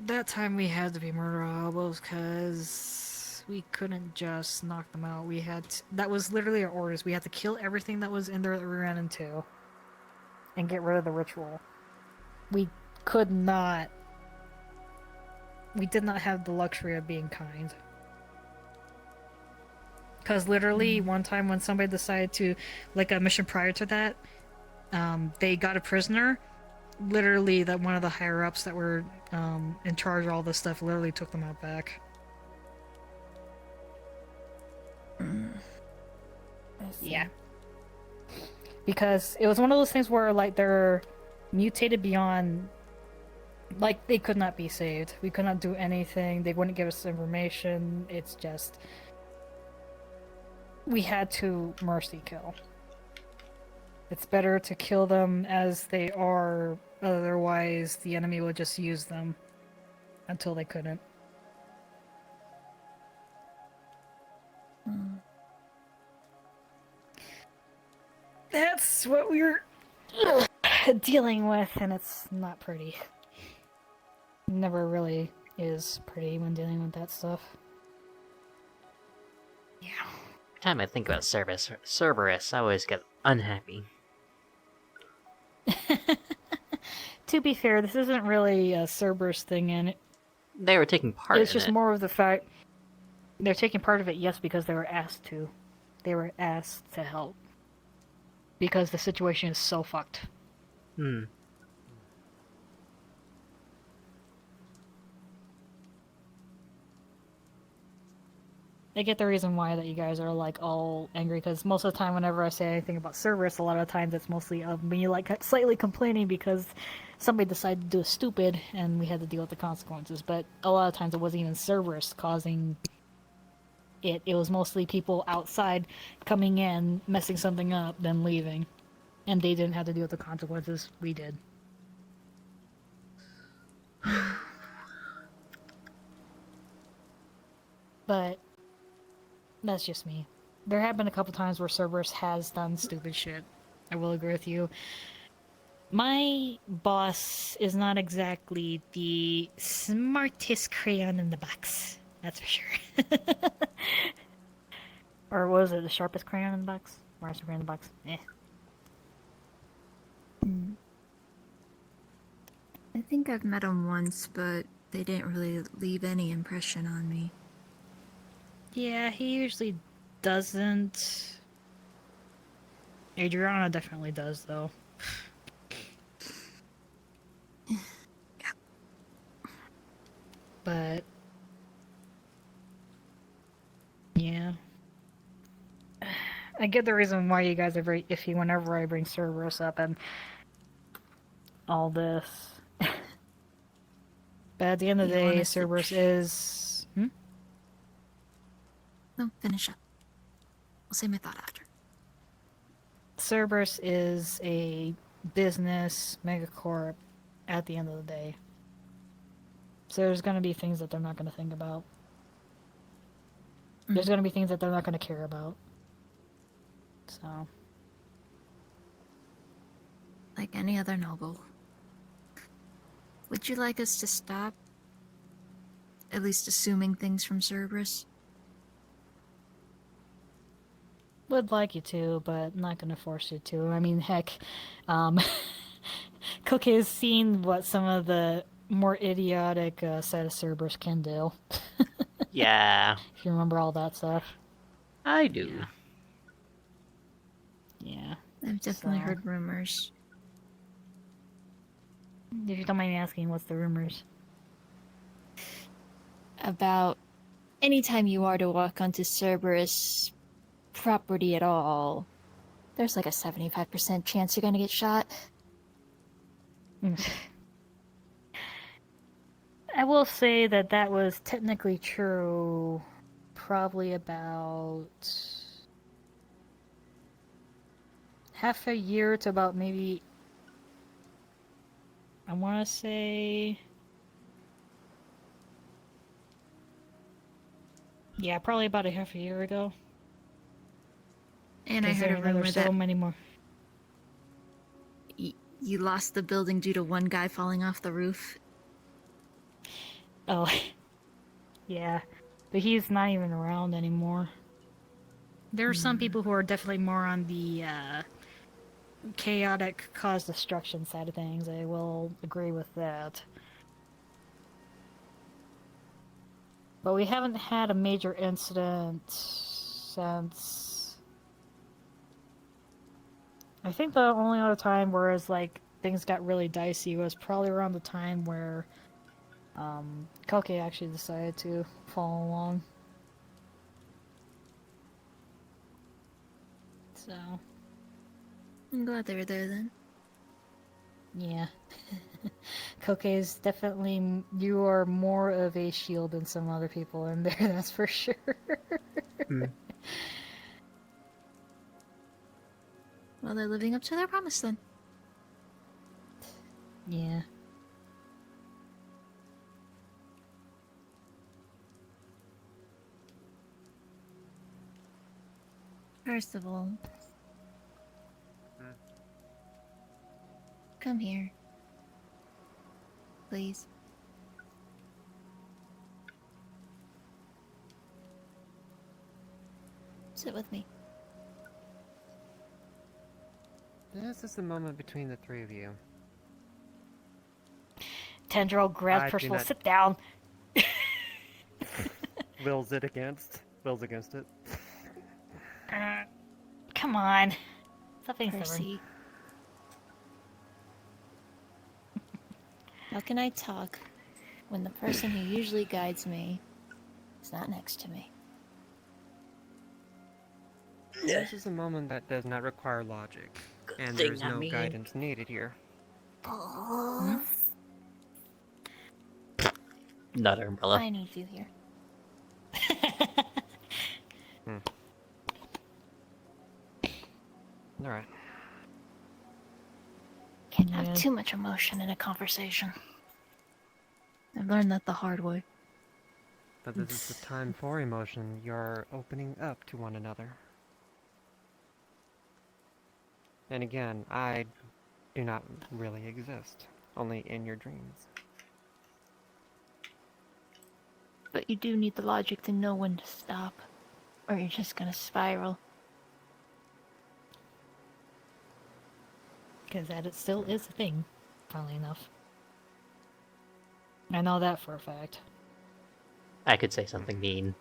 That time we had to be murder hobos because we couldn't just knock them out. We had to, that was literally our orders. We had to kill everything that was in there that we ran into and get rid of the ritual. We could not. We did not have the luxury of being kind. Because literally, one time when somebody decided to, like a mission prior to that, they got a prisoner. Literally, that one of the higher ups that were in charge of all this stuff literally took them out back. Yeah. Because it was one of those things where, like, they're mutated beyond. Like, they could not be saved. We could not do anything. They wouldn't give us information. It's just. We had to mercy kill. It's better to kill them as they are, otherwise the enemy will just use them until they couldn't. That's what we're dealing with, and it's not pretty. Never really is pretty when dealing with that stuff. Yeah. Every time I think about Cerberus, I always get unhappy. To be fair, this isn't really a Cerberus thing, and They were taking part it's in just it. more of the fact they're taking part of it, yes, because they were asked to. They were asked to help. Because the situation is so fucked. Hmm. I get the reason why that you guys are like all angry, because most of the time whenever I say anything about Cerberus, a lot of times it's mostly of me like slightly complaining because somebody decided to do a stupid and we had to deal with the consequences. But a lot of times it wasn't even Cerberus causing it. It was mostly people outside coming in, messing something up, then leaving. And they didn't have to deal with the consequences. We did. But that's just me. There have been a couple times where Cerberus has done stupid shit. I will agree with you. My boss is not exactly the smartest crayon in the box. That's for sure. Or was it the sharpest crayon in the box? Smartest crayon in the box? Eh. I think I've met him once, but they didn't really leave any impression on me. Yeah, he usually doesn't. Adriana definitely does, though. But yeah, I get the reason why you guys are very iffy whenever I bring Cerberus up and all this. But at the end of the You want day, us to- Cerberus is. No, finish up. I'll say my thought after. Cerberus is a business megacorp at the end of the day. So there's going to be things that they're not going to think about. There's going to be things that they're not going to care about. So. Like any other noble. Would you like us to stop? At least assuming things from Cerberus? Would like you to, but not going to force you to. I mean, heck, Cook has seen what some of the more idiotic side of Cerberus can do. Yeah, If you remember all that stuff. I do. Yeah. I've definitely So- heard rumors. If you don't mind me asking, what's the rumors? About anytime you are to walk onto Cerberus property at all, there's like a 75% chance you're gonna get shot. I will say that that was technically true probably about half a year to about maybe, I want to say, yeah, probably about a half a year ago. And I heard a Considering there were rumor so that many more. you lost the building due to one guy falling off the roof. Oh, yeah, but he's not even around anymore. There are some people who are definitely more on the chaotic cause destruction side of things. I will agree with that. But we haven't had a major incident since. I think the only other time where it's like things got really dicey was probably around the time where Koke actually decided to follow along. So, I'm glad they were there then. yeah. Koke is definitely. You are more of a shield than some other people in there, that's for sure. Well, they're living up to their promise then. Yeah. First of all, come here. Please. Sit with me. This is the moment between the three of you. Tendril grabs I do Percival. not- Sit down. Wills against it. Come on. Stop being stubborn. Percy. How can I talk when the person who usually guides me is not next to me? This is a moment that does not require logic, and there is no guidance needed here. Not umbrella. I need you here. Alright. Can't Yeah. have too much emotion in a conversation. I've learned that the hard way. But this is the time for emotion. You're opening up to one another. And again, I do not really exist, only in your dreams. But you do need the logic to know when to stop, or you're just gonna spiral. Because that it still is a thing, funnily enough. I know that for a fact. I could say something mean.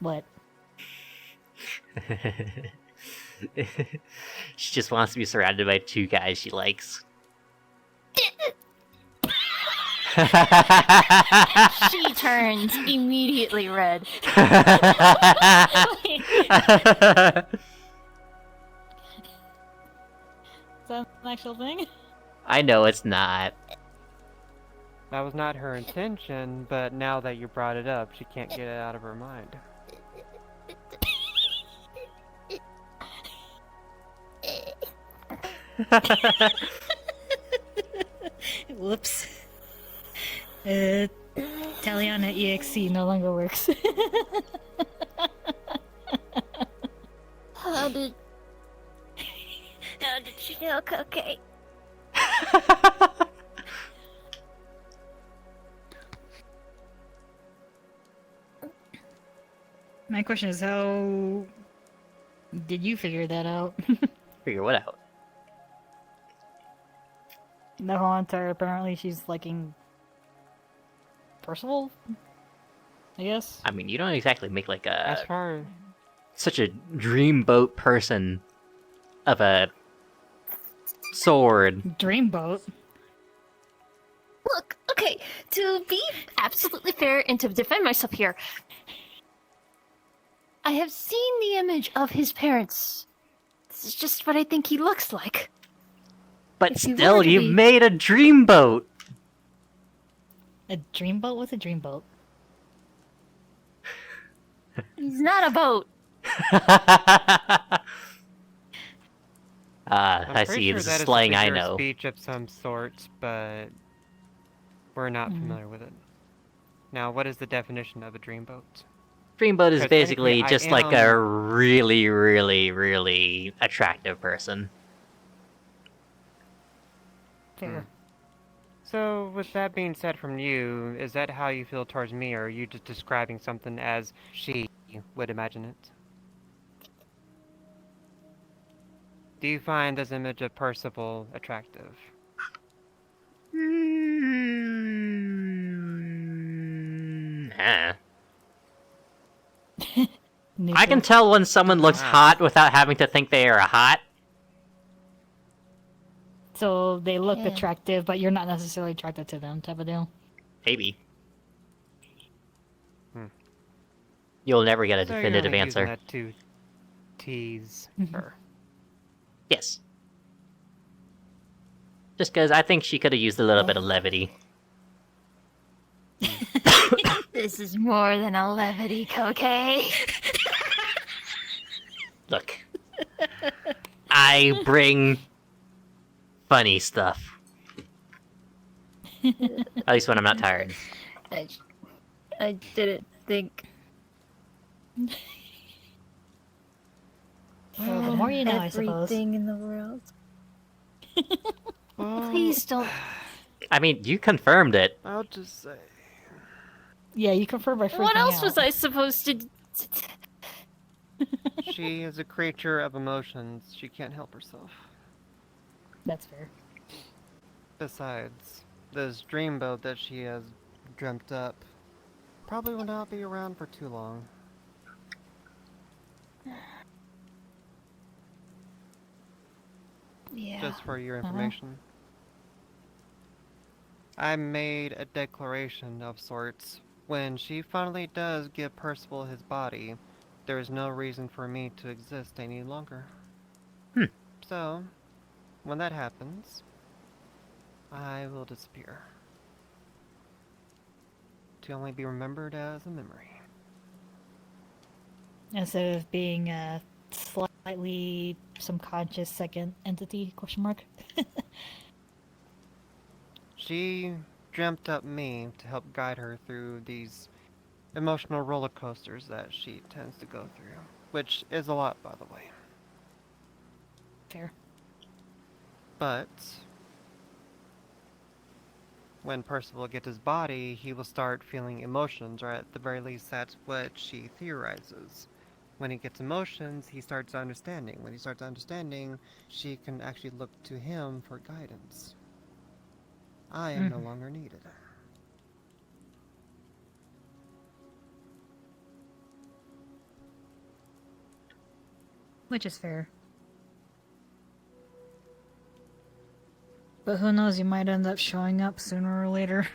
What? She just wants to be surrounded by two guys she likes. She turns immediately red. Is that an actual thing? I know it's not. That was not her intention, but now that you brought it up, she can't get it out of her mind. Whoops. Taliana EXE no longer works. How did you know, okay? My question is, how did you figure that out? Figure what out? The whole entire, apparently she's liking Percival? I guess? I mean, you don't exactly make like As a far such a dreamboat person of a sword. Dreamboat? Look, okay, to be absolutely fair and to defend myself here, I have seen the image of his parents. This is just what I think he looks like. But If you still, were to you be- made a dreamboat. A dreamboat? What's a dreamboat? He's not a boat. I'm I pretty see. sure This that is is a slang I figure of know. speech of some sort, but we're not familiar with it. Now, what is the definition of a dreamboat? Dreamboat is Because basically technically I just like a am- really, really, really attractive person. Fair. So, with that being said from you, is that how you feel towards me, or are you just describing something as she would imagine it? Do you find this image of Percival attractive? Nah. Neither. I can tell when someone looks Ah. hot without having to think they are hot. So they look Yeah. attractive, but you're not necessarily attracted to them, type of deal. Maybe. Hmm. You'll never get a So you're definitive only using answer. that to tease her. Yes. Just because I think she could have used a little bit of levity. This is more than a levity, okay? Look. I bring funny stuff. At least when I'm not tired. I didn't think Well, the more you know, I suppose. everything in the world. Well, Please don't. I mean, you confirmed it. I'll just say. Yeah, you confirm by freaking What else was out. I supposed to? She is a creature of emotions. She can't help herself. That's fair. Besides, this dreamboat that she has dreamt up probably will not be around for too long. Yeah. Just for your information. I made a declaration of sorts. When she finally does give Percival his body, there is no reason for me to exist any longer. Hmm. So, when that happens, I will disappear. To only be remembered as a memory. Instead of being a slightly subconscious second entity, question mark? She dreamt up me to help guide her through these emotional roller coasters that she tends to go through. Which is a lot, by the way. Fair. But when Percival gets his body, he will start feeling emotions, or at the very least that's what she theorizes. When he gets emotions, he starts understanding. When he starts understanding, she can actually look to him for guidance. I am no longer needed. Which is fair. But who knows, you might end up showing up sooner or later.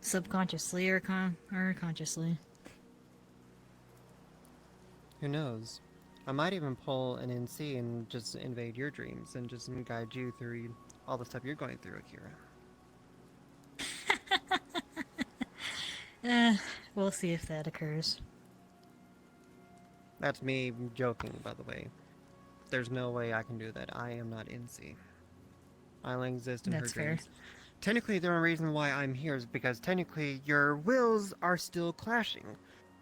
Subconsciously or consciously. Who knows? I might even pull an NC and just invade your dreams and just guide you through all the stuff you're going through, Akira. We'll see if that occurs. That's me joking, by the way. There's no way I can do that. I am not NC. I only exist in her That's fair. dreams. Technically, the only reason why I'm here is because technically your wills are still clashing.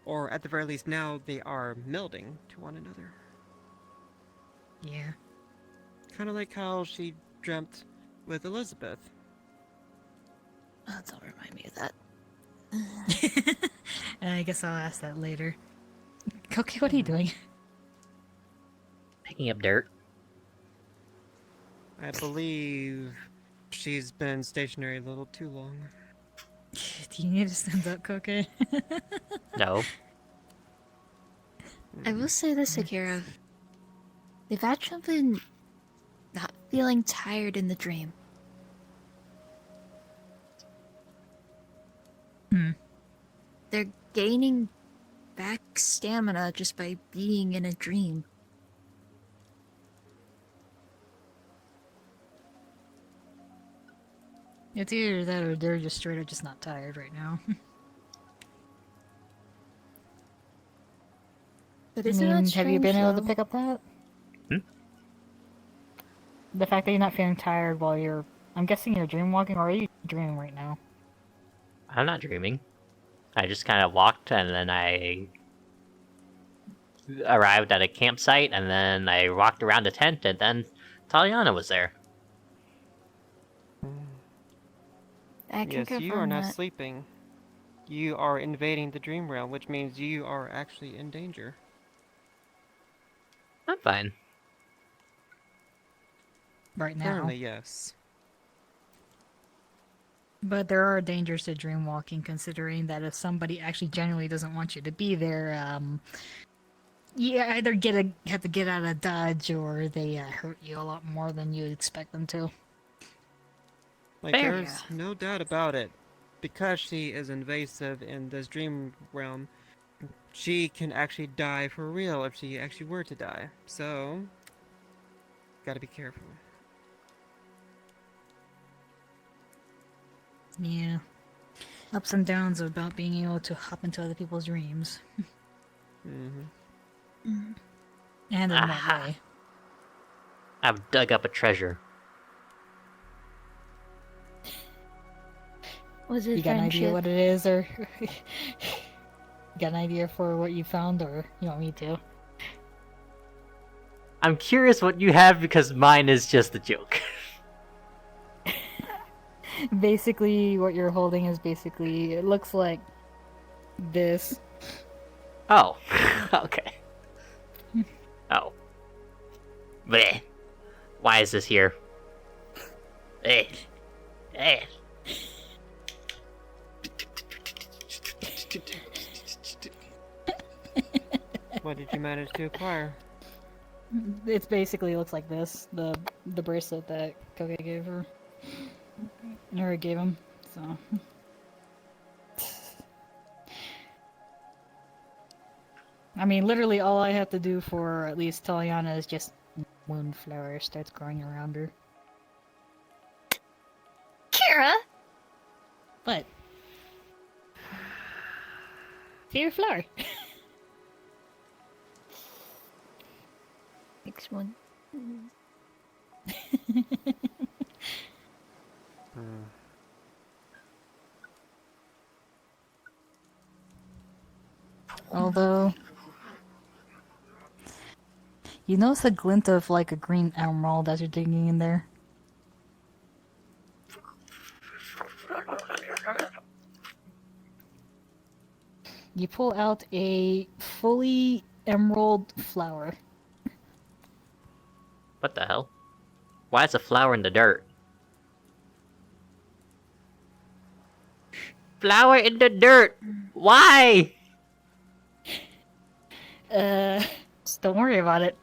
Or at the very least now they are melding to one another. Yeah. Kind of like how she dreamt with Elizabeth. Oh, don't remind me of that. I guess I'll ask that later. Okay, what are you doing? Picking up dirt. I believe she's been stationary a little too long. Do you need to stand up, Koke? No. I will say this, Akira. They've actually been not feeling tired in the dream. They're gaining back stamina just by being in a dream. It's either that or they're just straight up just not tired right now. But I isn't mean, that have you been strange, able to though? pick up that? Hmm? The fact that you're not feeling tired while you're... I'm guessing you're dream walking, or are you dreaming right now? I'm not dreaming. I just kind of walked and then I arrived at a campsite and then I walked around the tent and then Taliana was there. I can Yes, you are confirm not that. sleeping. You are invading the dream realm, which means you are actually in danger. I'm fine. Right now. Currently, yes. But there are dangers to dream walking, considering that if somebody actually genuinely doesn't want you to be there, you either have to get out of dodge, or they hurt you a lot more than you'd expect them to. Like, Fair. there's no doubt about it. Because she is invasive in this dream realm, she can actually die for real if she actually were to die. So, gotta be careful. Yeah. Ups and downs about being able to hop into other people's dreams. Mm-hmm. And in Aha. what way? I've dug up a treasure. Was it You got an idea friendship? what it is, or... you got an idea for what you found, or you want me to? I'm curious what you have because mine is just a joke. Basically, what you're holding is basically... It looks like... this. Oh. Okay. Oh. Bleh. Why is this here? Eh. Eh. What did you manage to acquire? It's basically looks like this. The bracelet that Koge gave her. Or gave him, so... I mean, literally all I have to do for at least Taliana is just moonflower starts growing around her. Kira! What? Favorite flower? Next one. Although... You notice a glint of, like, a green emerald as you're digging in there? You pull out a fully emerald flower. What the hell? Why is a flower in the dirt? Flower in the dirt! Why? Just don't worry about it.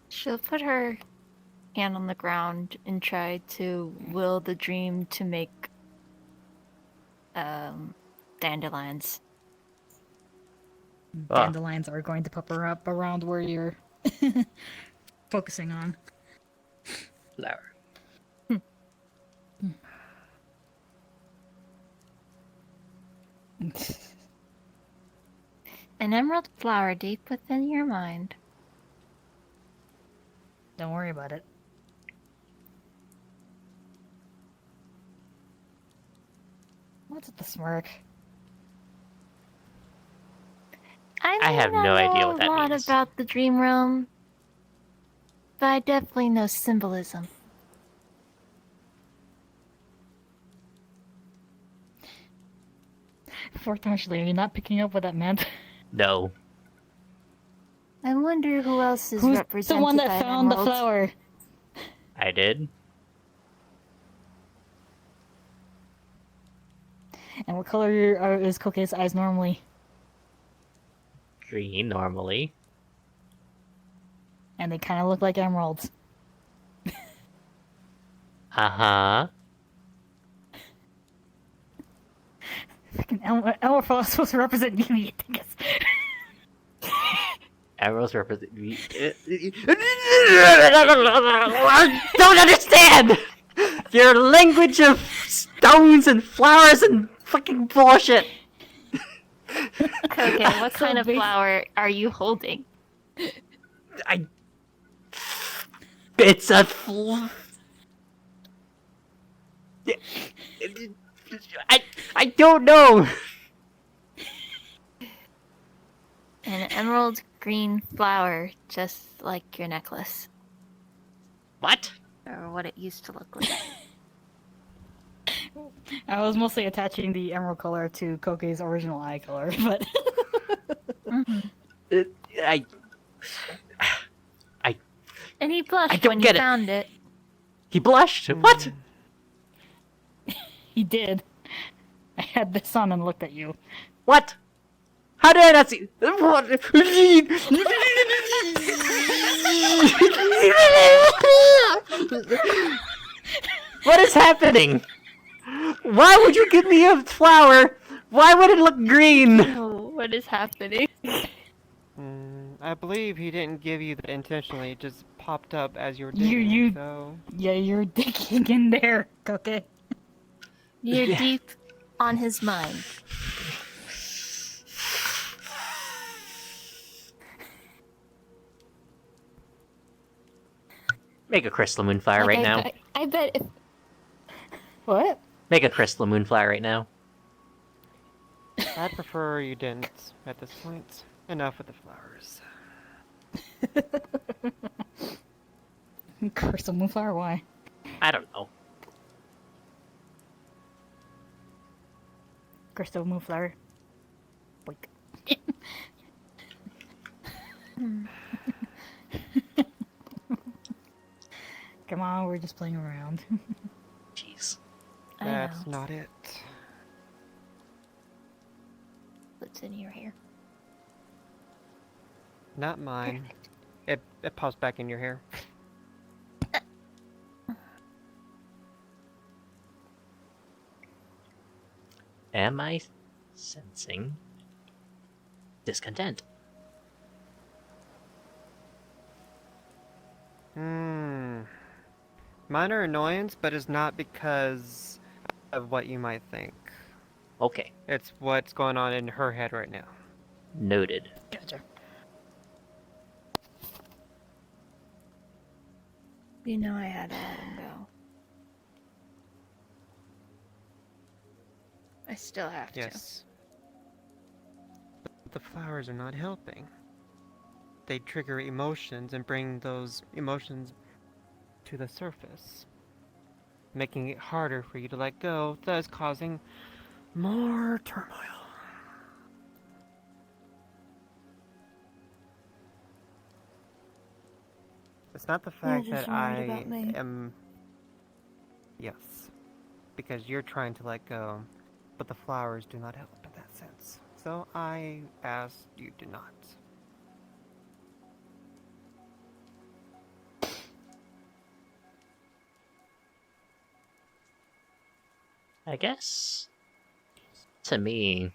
She'll put her hand on the ground and try to will the dream to make dandelions. Dandelions are going to pop up around where you're focusing on. Flower. An emerald flower deep within your mind. Don't worry about it. What's with the smirk? I have no idea what that know a lot means. about the dream realm, but I definitely know symbolism. Fortunately, are you not picking up what that meant? No. I wonder who else is Who's represented the one by that an found the emerald. flower? I did. And what color is Cookie's eyes normally? Green, normally. And they kind of look like emeralds. Uh-huh. Freaking emerald flower is supposed to represent you, you think it's... Emeralds represent me. I don't understand! Your language of stones and flowers and fucking bullshit! Okay, what So kind of big. flower are you holding? It's a I don't know! An emerald green flower, just like your necklace. What? Or what it used to look like. I was mostly attaching the emerald color to Koke's original eye color, but... I And he blushed don't when get you it. found it. He blushed. What? He did. I had this on and looked at you. What? How did I not see? What is happening? Why would you give me a flower? Why would it look green? Oh, what is happening? I believe he didn't give you that intentionally. It just popped up as you were You- digging. you- So Yeah, you're digging in there, Koke. You're Yeah. deep on his mind. Make a crystal moonflower right now. I bet if What? Make a crystal moonflower right now. I'd prefer you didn't at this point. Enough with the flowers. Crystal Moonflower, why? I don't know. Crystal Moonflower. Wait. Come on, we're just playing around. Jeez. I That's know. not it. What's in your hair? Not mine. It pops back in your hair. Am I sensing discontent? Minor annoyance, but it's not because of what you might think. Okay. It's what's going on in her head right now. Noted. Gotcha. You know I had to let him go. I still have to. Yes. But the flowers are not helping. They trigger emotions and bring those emotions to the surface, making it harder for you to let go, thus causing more turmoil. It's not the fact just that worried I about me. am. Yes. Because you're trying to let go, but the flowers do not help in that sense. So I ask you do not. I guess, to me,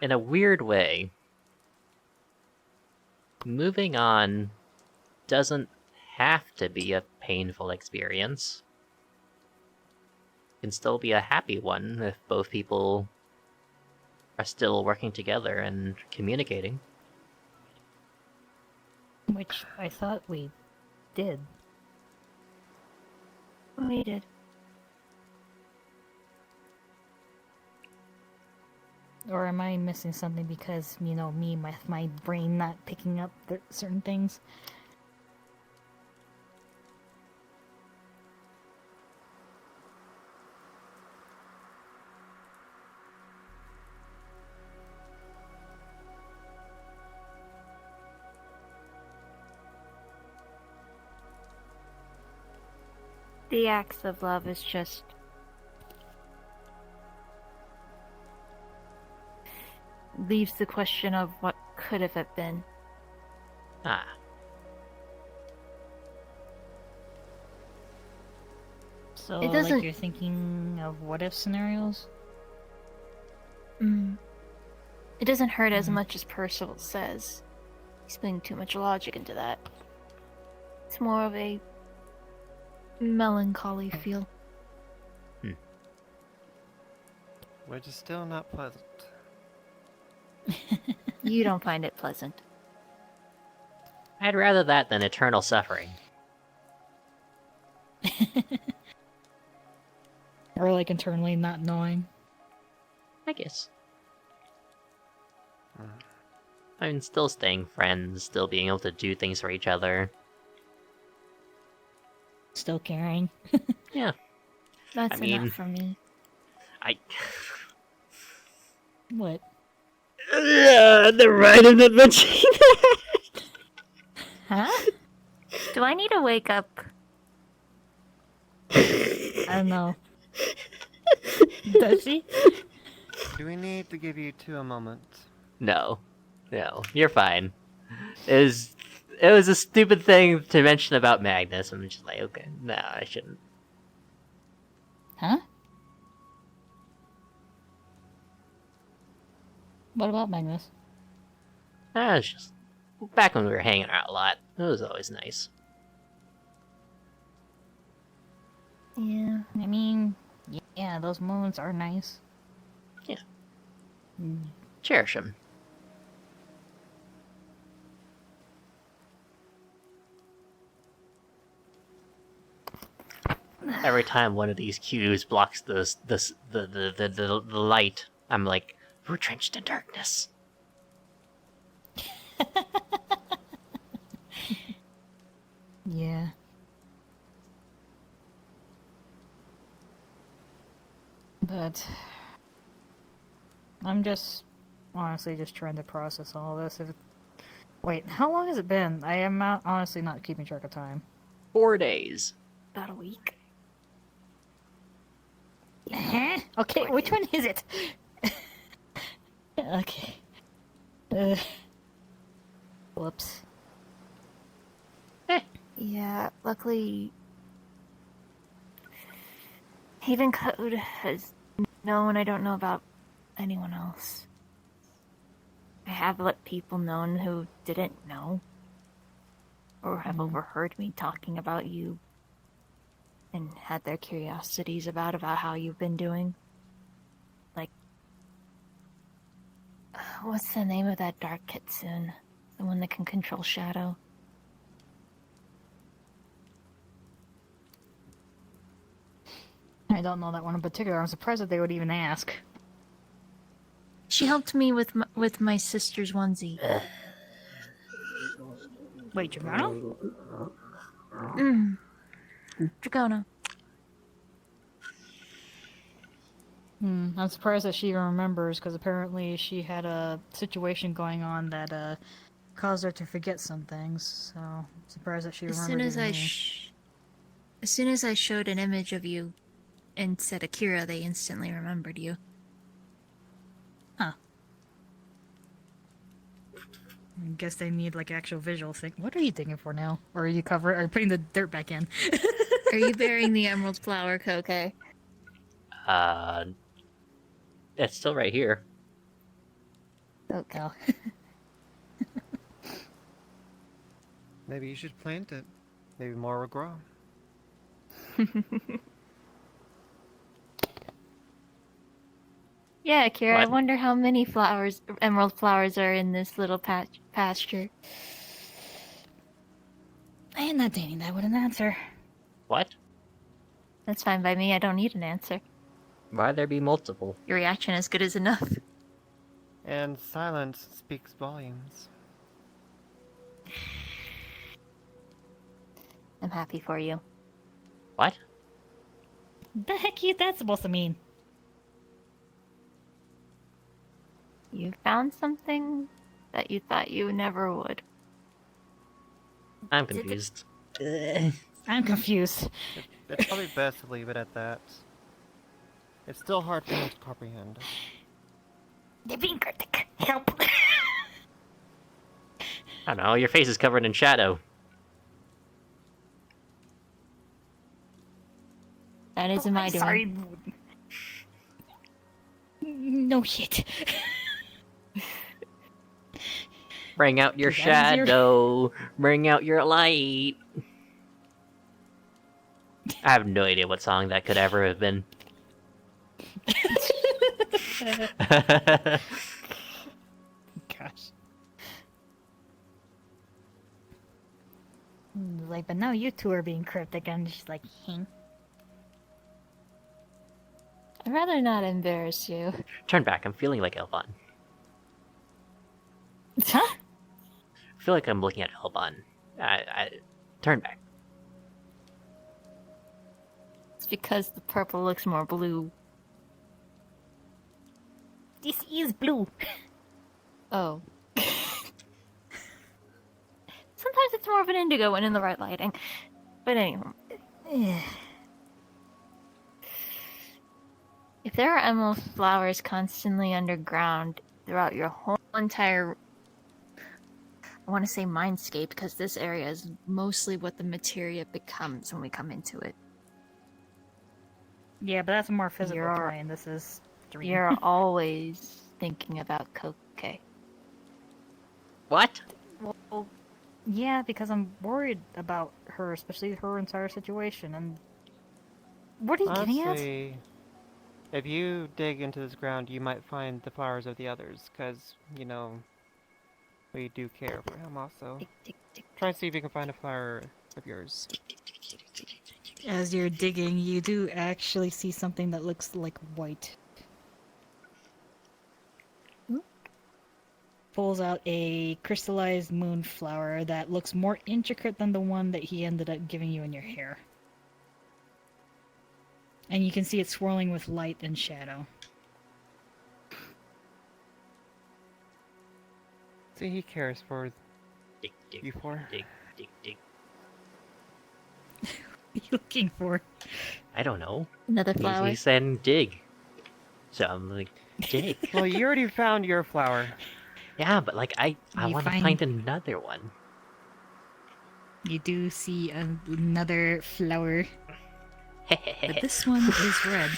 in a weird way, moving on doesn't have to be a painful experience. It can still be a happy one if both people are still working together and communicating. Which I thought we did. We did. Or am I missing something because, me, my brain not picking up certain things? The acts of love is just leaves the question of what could have it been. Ah. So, It doesn't- like, you're thinking of what-if scenarios? It doesn't hurt as much as Percival says. He's putting too much logic into that. It's more of a melancholy feel. Which is still not pleasant. You don't find it pleasant. I'd rather that than eternal suffering. Or, like, internally not knowing? I guess. I mean, still staying friends, still being able to do things for each other. Still caring? Yeah. That's I mean- enough for me. What? Never mind, I'm not mentioning that! Huh? Do I need to wake up? I don't know. Does she? Do we need to give you two a moment? No, you're fine. It was a stupid thing to mention about Magnus. I'm just like, okay, no, I shouldn't. Huh? What about Magnus? It's just back when we were hanging out a lot. It was always nice. Yeah. I mean, yeah, those moments are nice. Yeah. Cherish them. Every time one of these cues blocks the light, I'm like, we're drenched in darkness. Yeah. But I'm just honestly just trying to process all this. Wait, how long has it been? I am honestly not keeping track of time. 4 days. About a week. Huh? Okay, which one is it? Okay. Whoops. Yeah, luckily Haven Code has known I don't know about anyone else. I have let people know who didn't know or have overheard me talking about you and had their curiosities about how you've been doing. Like, what's the name of that dark kitsune? The one that can control shadow? I don't know that one in particular. I'm surprised that they would even ask. She helped me with my sister's onesie. Wait, Dragano? Dragona. I'm surprised that she remembers, because apparently she had a situation going on that caused her to forget some things. So I'm surprised that she As remembered. soon as I showed an image of you and said Akira, they instantly remembered you. Huh. I guess they need like actual visual thing. What are you digging for now? Or are you putting the dirt back in? Are you burying the emerald flower, Koke? It's still right here. Okay. Oh. Maybe you should plant it. Maybe more will grow. Yeah, Akira, I What? wonder how many flowers, emerald flowers, are in this little pasture. I am not dating that with an answer. What? That's fine by me. I don't need an answer. Why there be multiple? Your reaction is good as enough. And silence speaks volumes. I'm happy for you. What? The heck is that supposed to mean? You found something that you thought you never would. I'm confused. I'm confused. It's probably best to leave it at that. It's still hard for me to comprehend. They're being cryptic. Help. I don't know, your face is covered in shadow. That isn't my doing. Sorry. No shit. Bring out your Is that easier? shadow. Bring out your light. I have no idea what song that could ever have been. Gosh. Like, but now you two are being cryptic, and she's like, hing. I'd rather not embarrass you. Turn back, I'm feeling like Elvon. Huh? I feel like I'm looking at Elvon. Turn back. It's because the purple looks more blue. This is blue. Oh. Sometimes it's more of an indigo when in the right lighting. But anyway. If there are emerald flowers constantly underground throughout your whole entire, I want to say mindscape, because this area is mostly what the materia becomes when we come into it. Yeah, but that's a more physical You're- plane. This is dream. You're always thinking about Koke. What? Well, yeah, because I'm worried about her, especially her entire situation. And what are you getting at? Honestly, if you dig into this ground, you might find the flowers of the others, because, you know, we do care for him also. Tick, tick, tick. Try and see if you can find a flower of yours. As you're digging, you do actually see something that looks like white. Pulls out a crystallized moonflower that looks more intricate than the one that he ended up giving you in your hair. And you can see it swirling with light and shadow. See, he cares for Dig, dig, you four. dig, dig, dig. What are you looking for? I don't know. Another flower. He said dig. So I'm like, dig. Well, you already found your flower. Yeah, but like I You want to find- find another one. You do see another flower, but this one is red.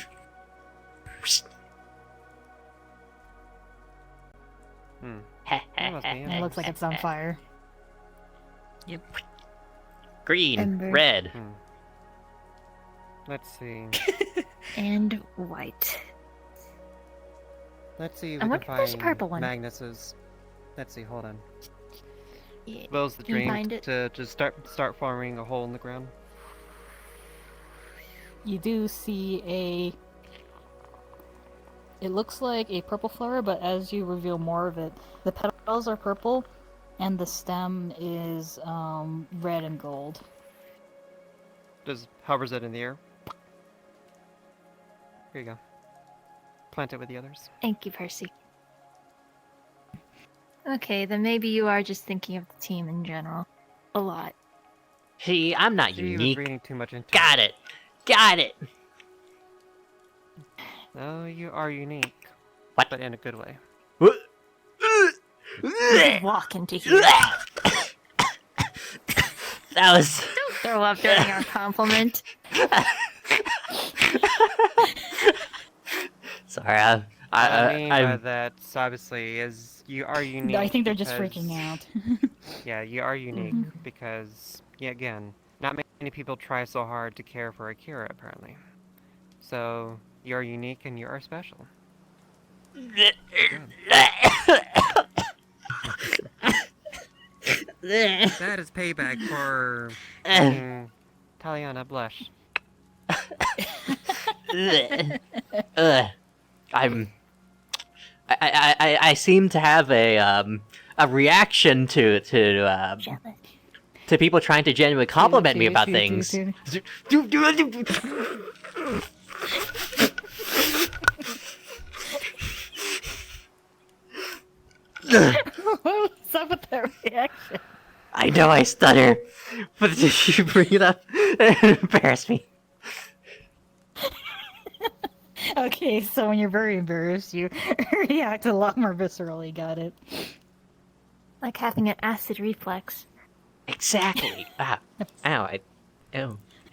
Hmm. That must be And it him. looks like it's on fire. Yep. Green, Ember. red. Hmm. Let's see. And white. Let's see if I we wonder can if there's a find purple one. Magnus's. Let's see, hold on. Yeah. Suppose the Can you dream find it? to just start forming a hole in the ground. You do see it looks like a purple flower, but as you reveal more of it, the petals are purple, and the stem is red and gold. Just hovers it in the air. Here you go. Plant it with the others. Thank you, Percy. Okay, then maybe you are just thinking of the team in general. A lot. See, I'm not She was unique. reading too much into Got it. Got it. No, you are unique. What? But in a good way. You could walk into here. That was. Throw up during our compliment. I, What I mean by I'm that, obviously, is you are unique. I think they're just because- freaking out. Yeah, you are unique Mhm. because, yeah, again, not many people try so hard to care for Akira, apparently. So, you're unique and you are special. Good. That is payback for making Taliana blush. I'm. I seem to have a reaction Jealous. to people trying to genuinely compliment me about things. What's up with that reaction? I know I stutter, but did you bring it up? It embarrassed me. Okay, so when you're very embarrassed, you react a lot more viscerally. Got it. Like having an acid reflex. Exactly. Ah, ow! I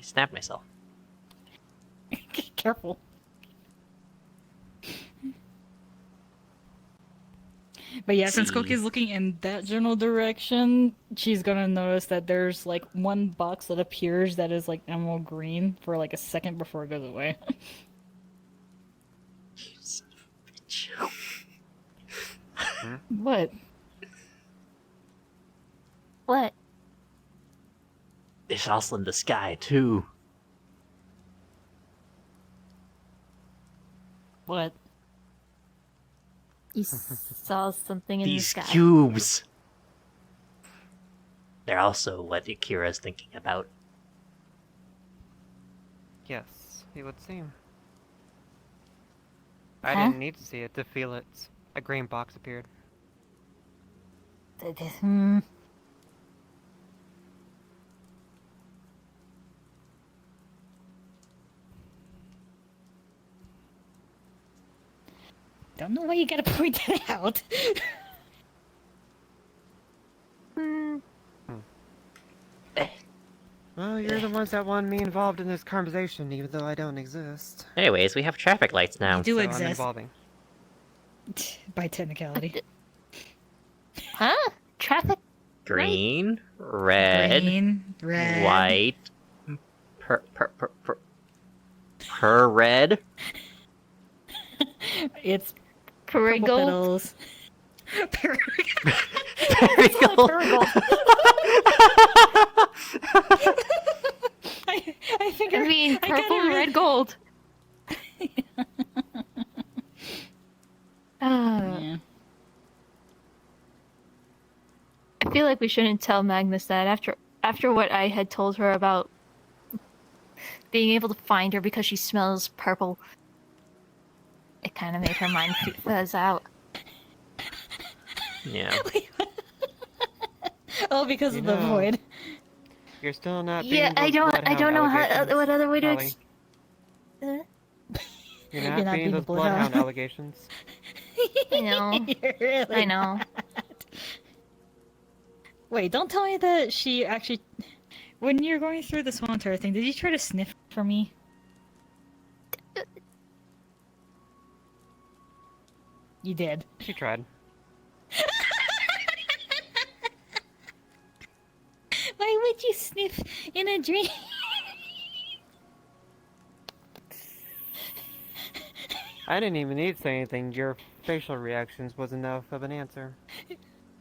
snapped myself. Careful. But yeah, since See. Koki's looking in that general direction, she's gonna notice that there's like one box that appears that is like emerald green for like a second before it goes away. You son of a bitch. What? What? It's also in the sky too. What? You saw something in These the sky. cubes. They're also what Akira's thinking about. Yes, it would seem. I Huh? didn't need to see it to feel it. A green box appeared. Hmm. Don't know why you gotta point that out. Hmm. Well, you're the ones that want me involved in this conversation, even though I don't exist. Anyways, we have traffic lights now. You do So I'm exist involving. by technicality. Huh? Traffic? Green, red, Green, red, white, per red. It's Perigold? purple petals. Perigold. I think I mean, I got purple, it right. red, gold. Yeah. I feel like we shouldn't tell Magnus that after what I had told her about being able to find her because she smells purple. It kind of made her mind fuzz out. Yeah. Oh, because You of the know, void. You're still not Yeah, beating I those don't bloodhound know how allegations, what other way to. Holly. You're You're not not beating being those the bloodhound. bloodhound allegations. I know. You're really I know. not. Wait, don't tell me that she actually. When you're going through this whole entire thing, did you try to sniff for me? You did. She tried. Why would you sniff in a dream? I didn't even need to say anything. Your facial reactions was enough of an answer.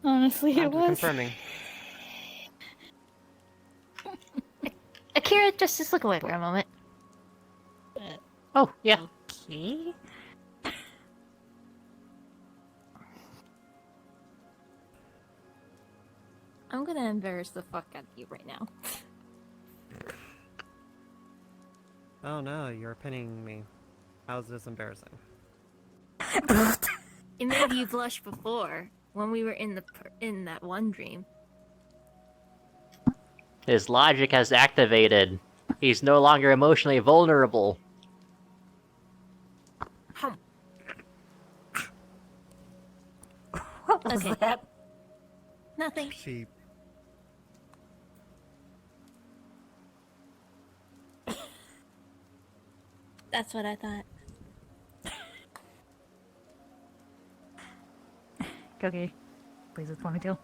Honestly, I'm it just was. confirming. Akira, just look away for a moment. Oh, yeah. Okay. I'm gonna embarrass the fuck out of you right now. Oh no, you're pinning me. How's this embarrassing? It made you blush before when we were in that one dream. His logic has activated. He's no longer emotionally vulnerable. What was Okay. that? Nothing. She... That's what I thought. Okay. Please, it's ponytail.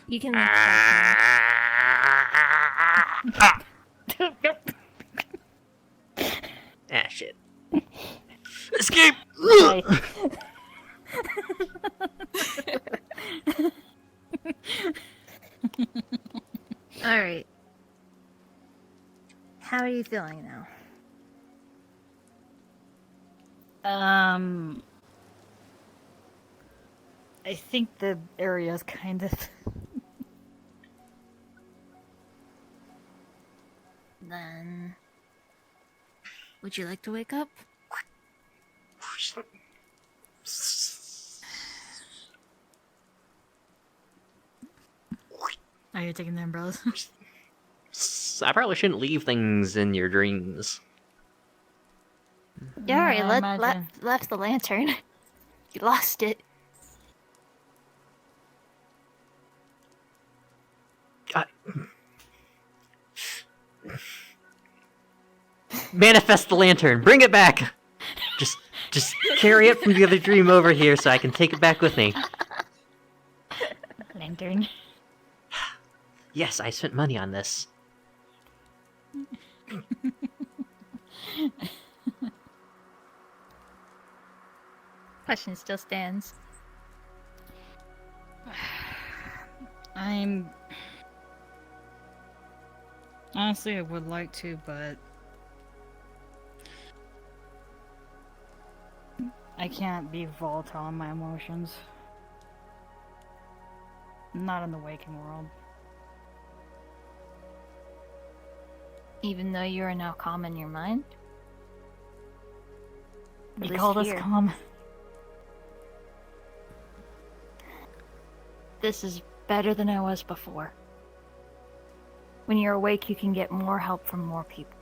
You can. Ah, shit. Escape! Okay. All right. How are you feeling now? I think the area's kind of. Then, would you like to wake up? Are you taking the umbrellas? I probably shouldn't leave things in your dreams. You already I imagine. left the lantern. You lost it. Manifest the lantern. Bring it back. Just carry it from the other dream over here so I can take it back with me. Lantern. Yes, I spent money on this. Question still stands. Honestly, I would like to, but I can't be volatile in my emotions. Not in the waking world. Even though you are now calm in your mind? At You least called us here. calm. This is better than I was before. When you're awake, you can get more help from more people.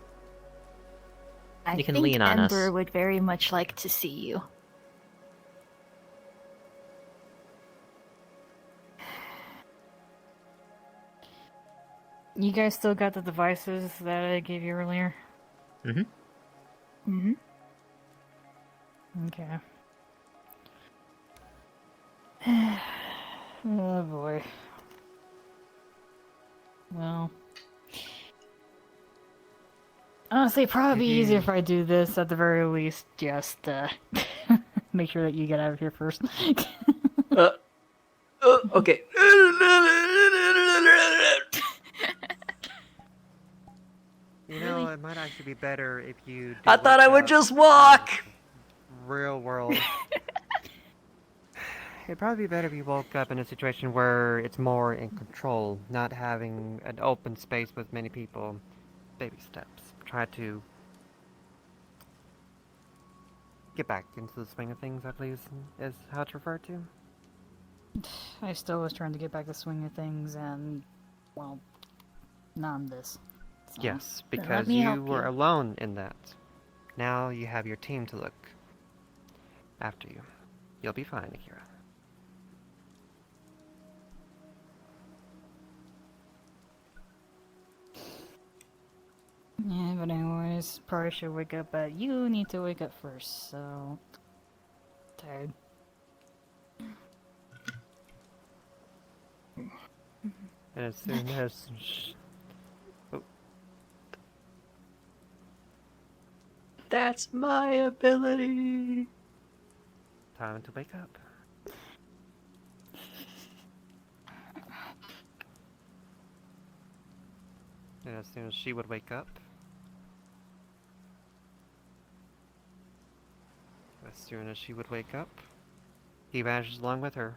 I You can think lean on us. Ember would very much like to see you. You guys still got the devices that I gave you earlier? Mm-hmm. Mm-hmm. Okay. Oh boy. Well. Honestly, it'd probably be easier if I do this at the very least. Just, make sure that you get out of here first. Okay. You know, it might actually be better if you do I thought I wake would up just in walk! real world. It'd probably be better if you woke up in a situation where it's more in control, not having an open space with many people. Baby steps. Try to get back into the swing of things, I believe is how it's referred to. I still was trying to get back the swing of things, and, well, now I'm this. So. Yes, Then let because me you help were you. alone in that. Now you have your team to look after you. You'll be fine, Akira. Yeah, but anyways, probably should wake up, but you need to wake up first, so... Tired. And as soon as... That's my ability. Time to wake up. And as soon as she would wake up... As soon as she would wake up, he vanishes along with her.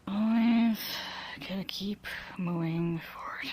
Always gotta keep moving forward.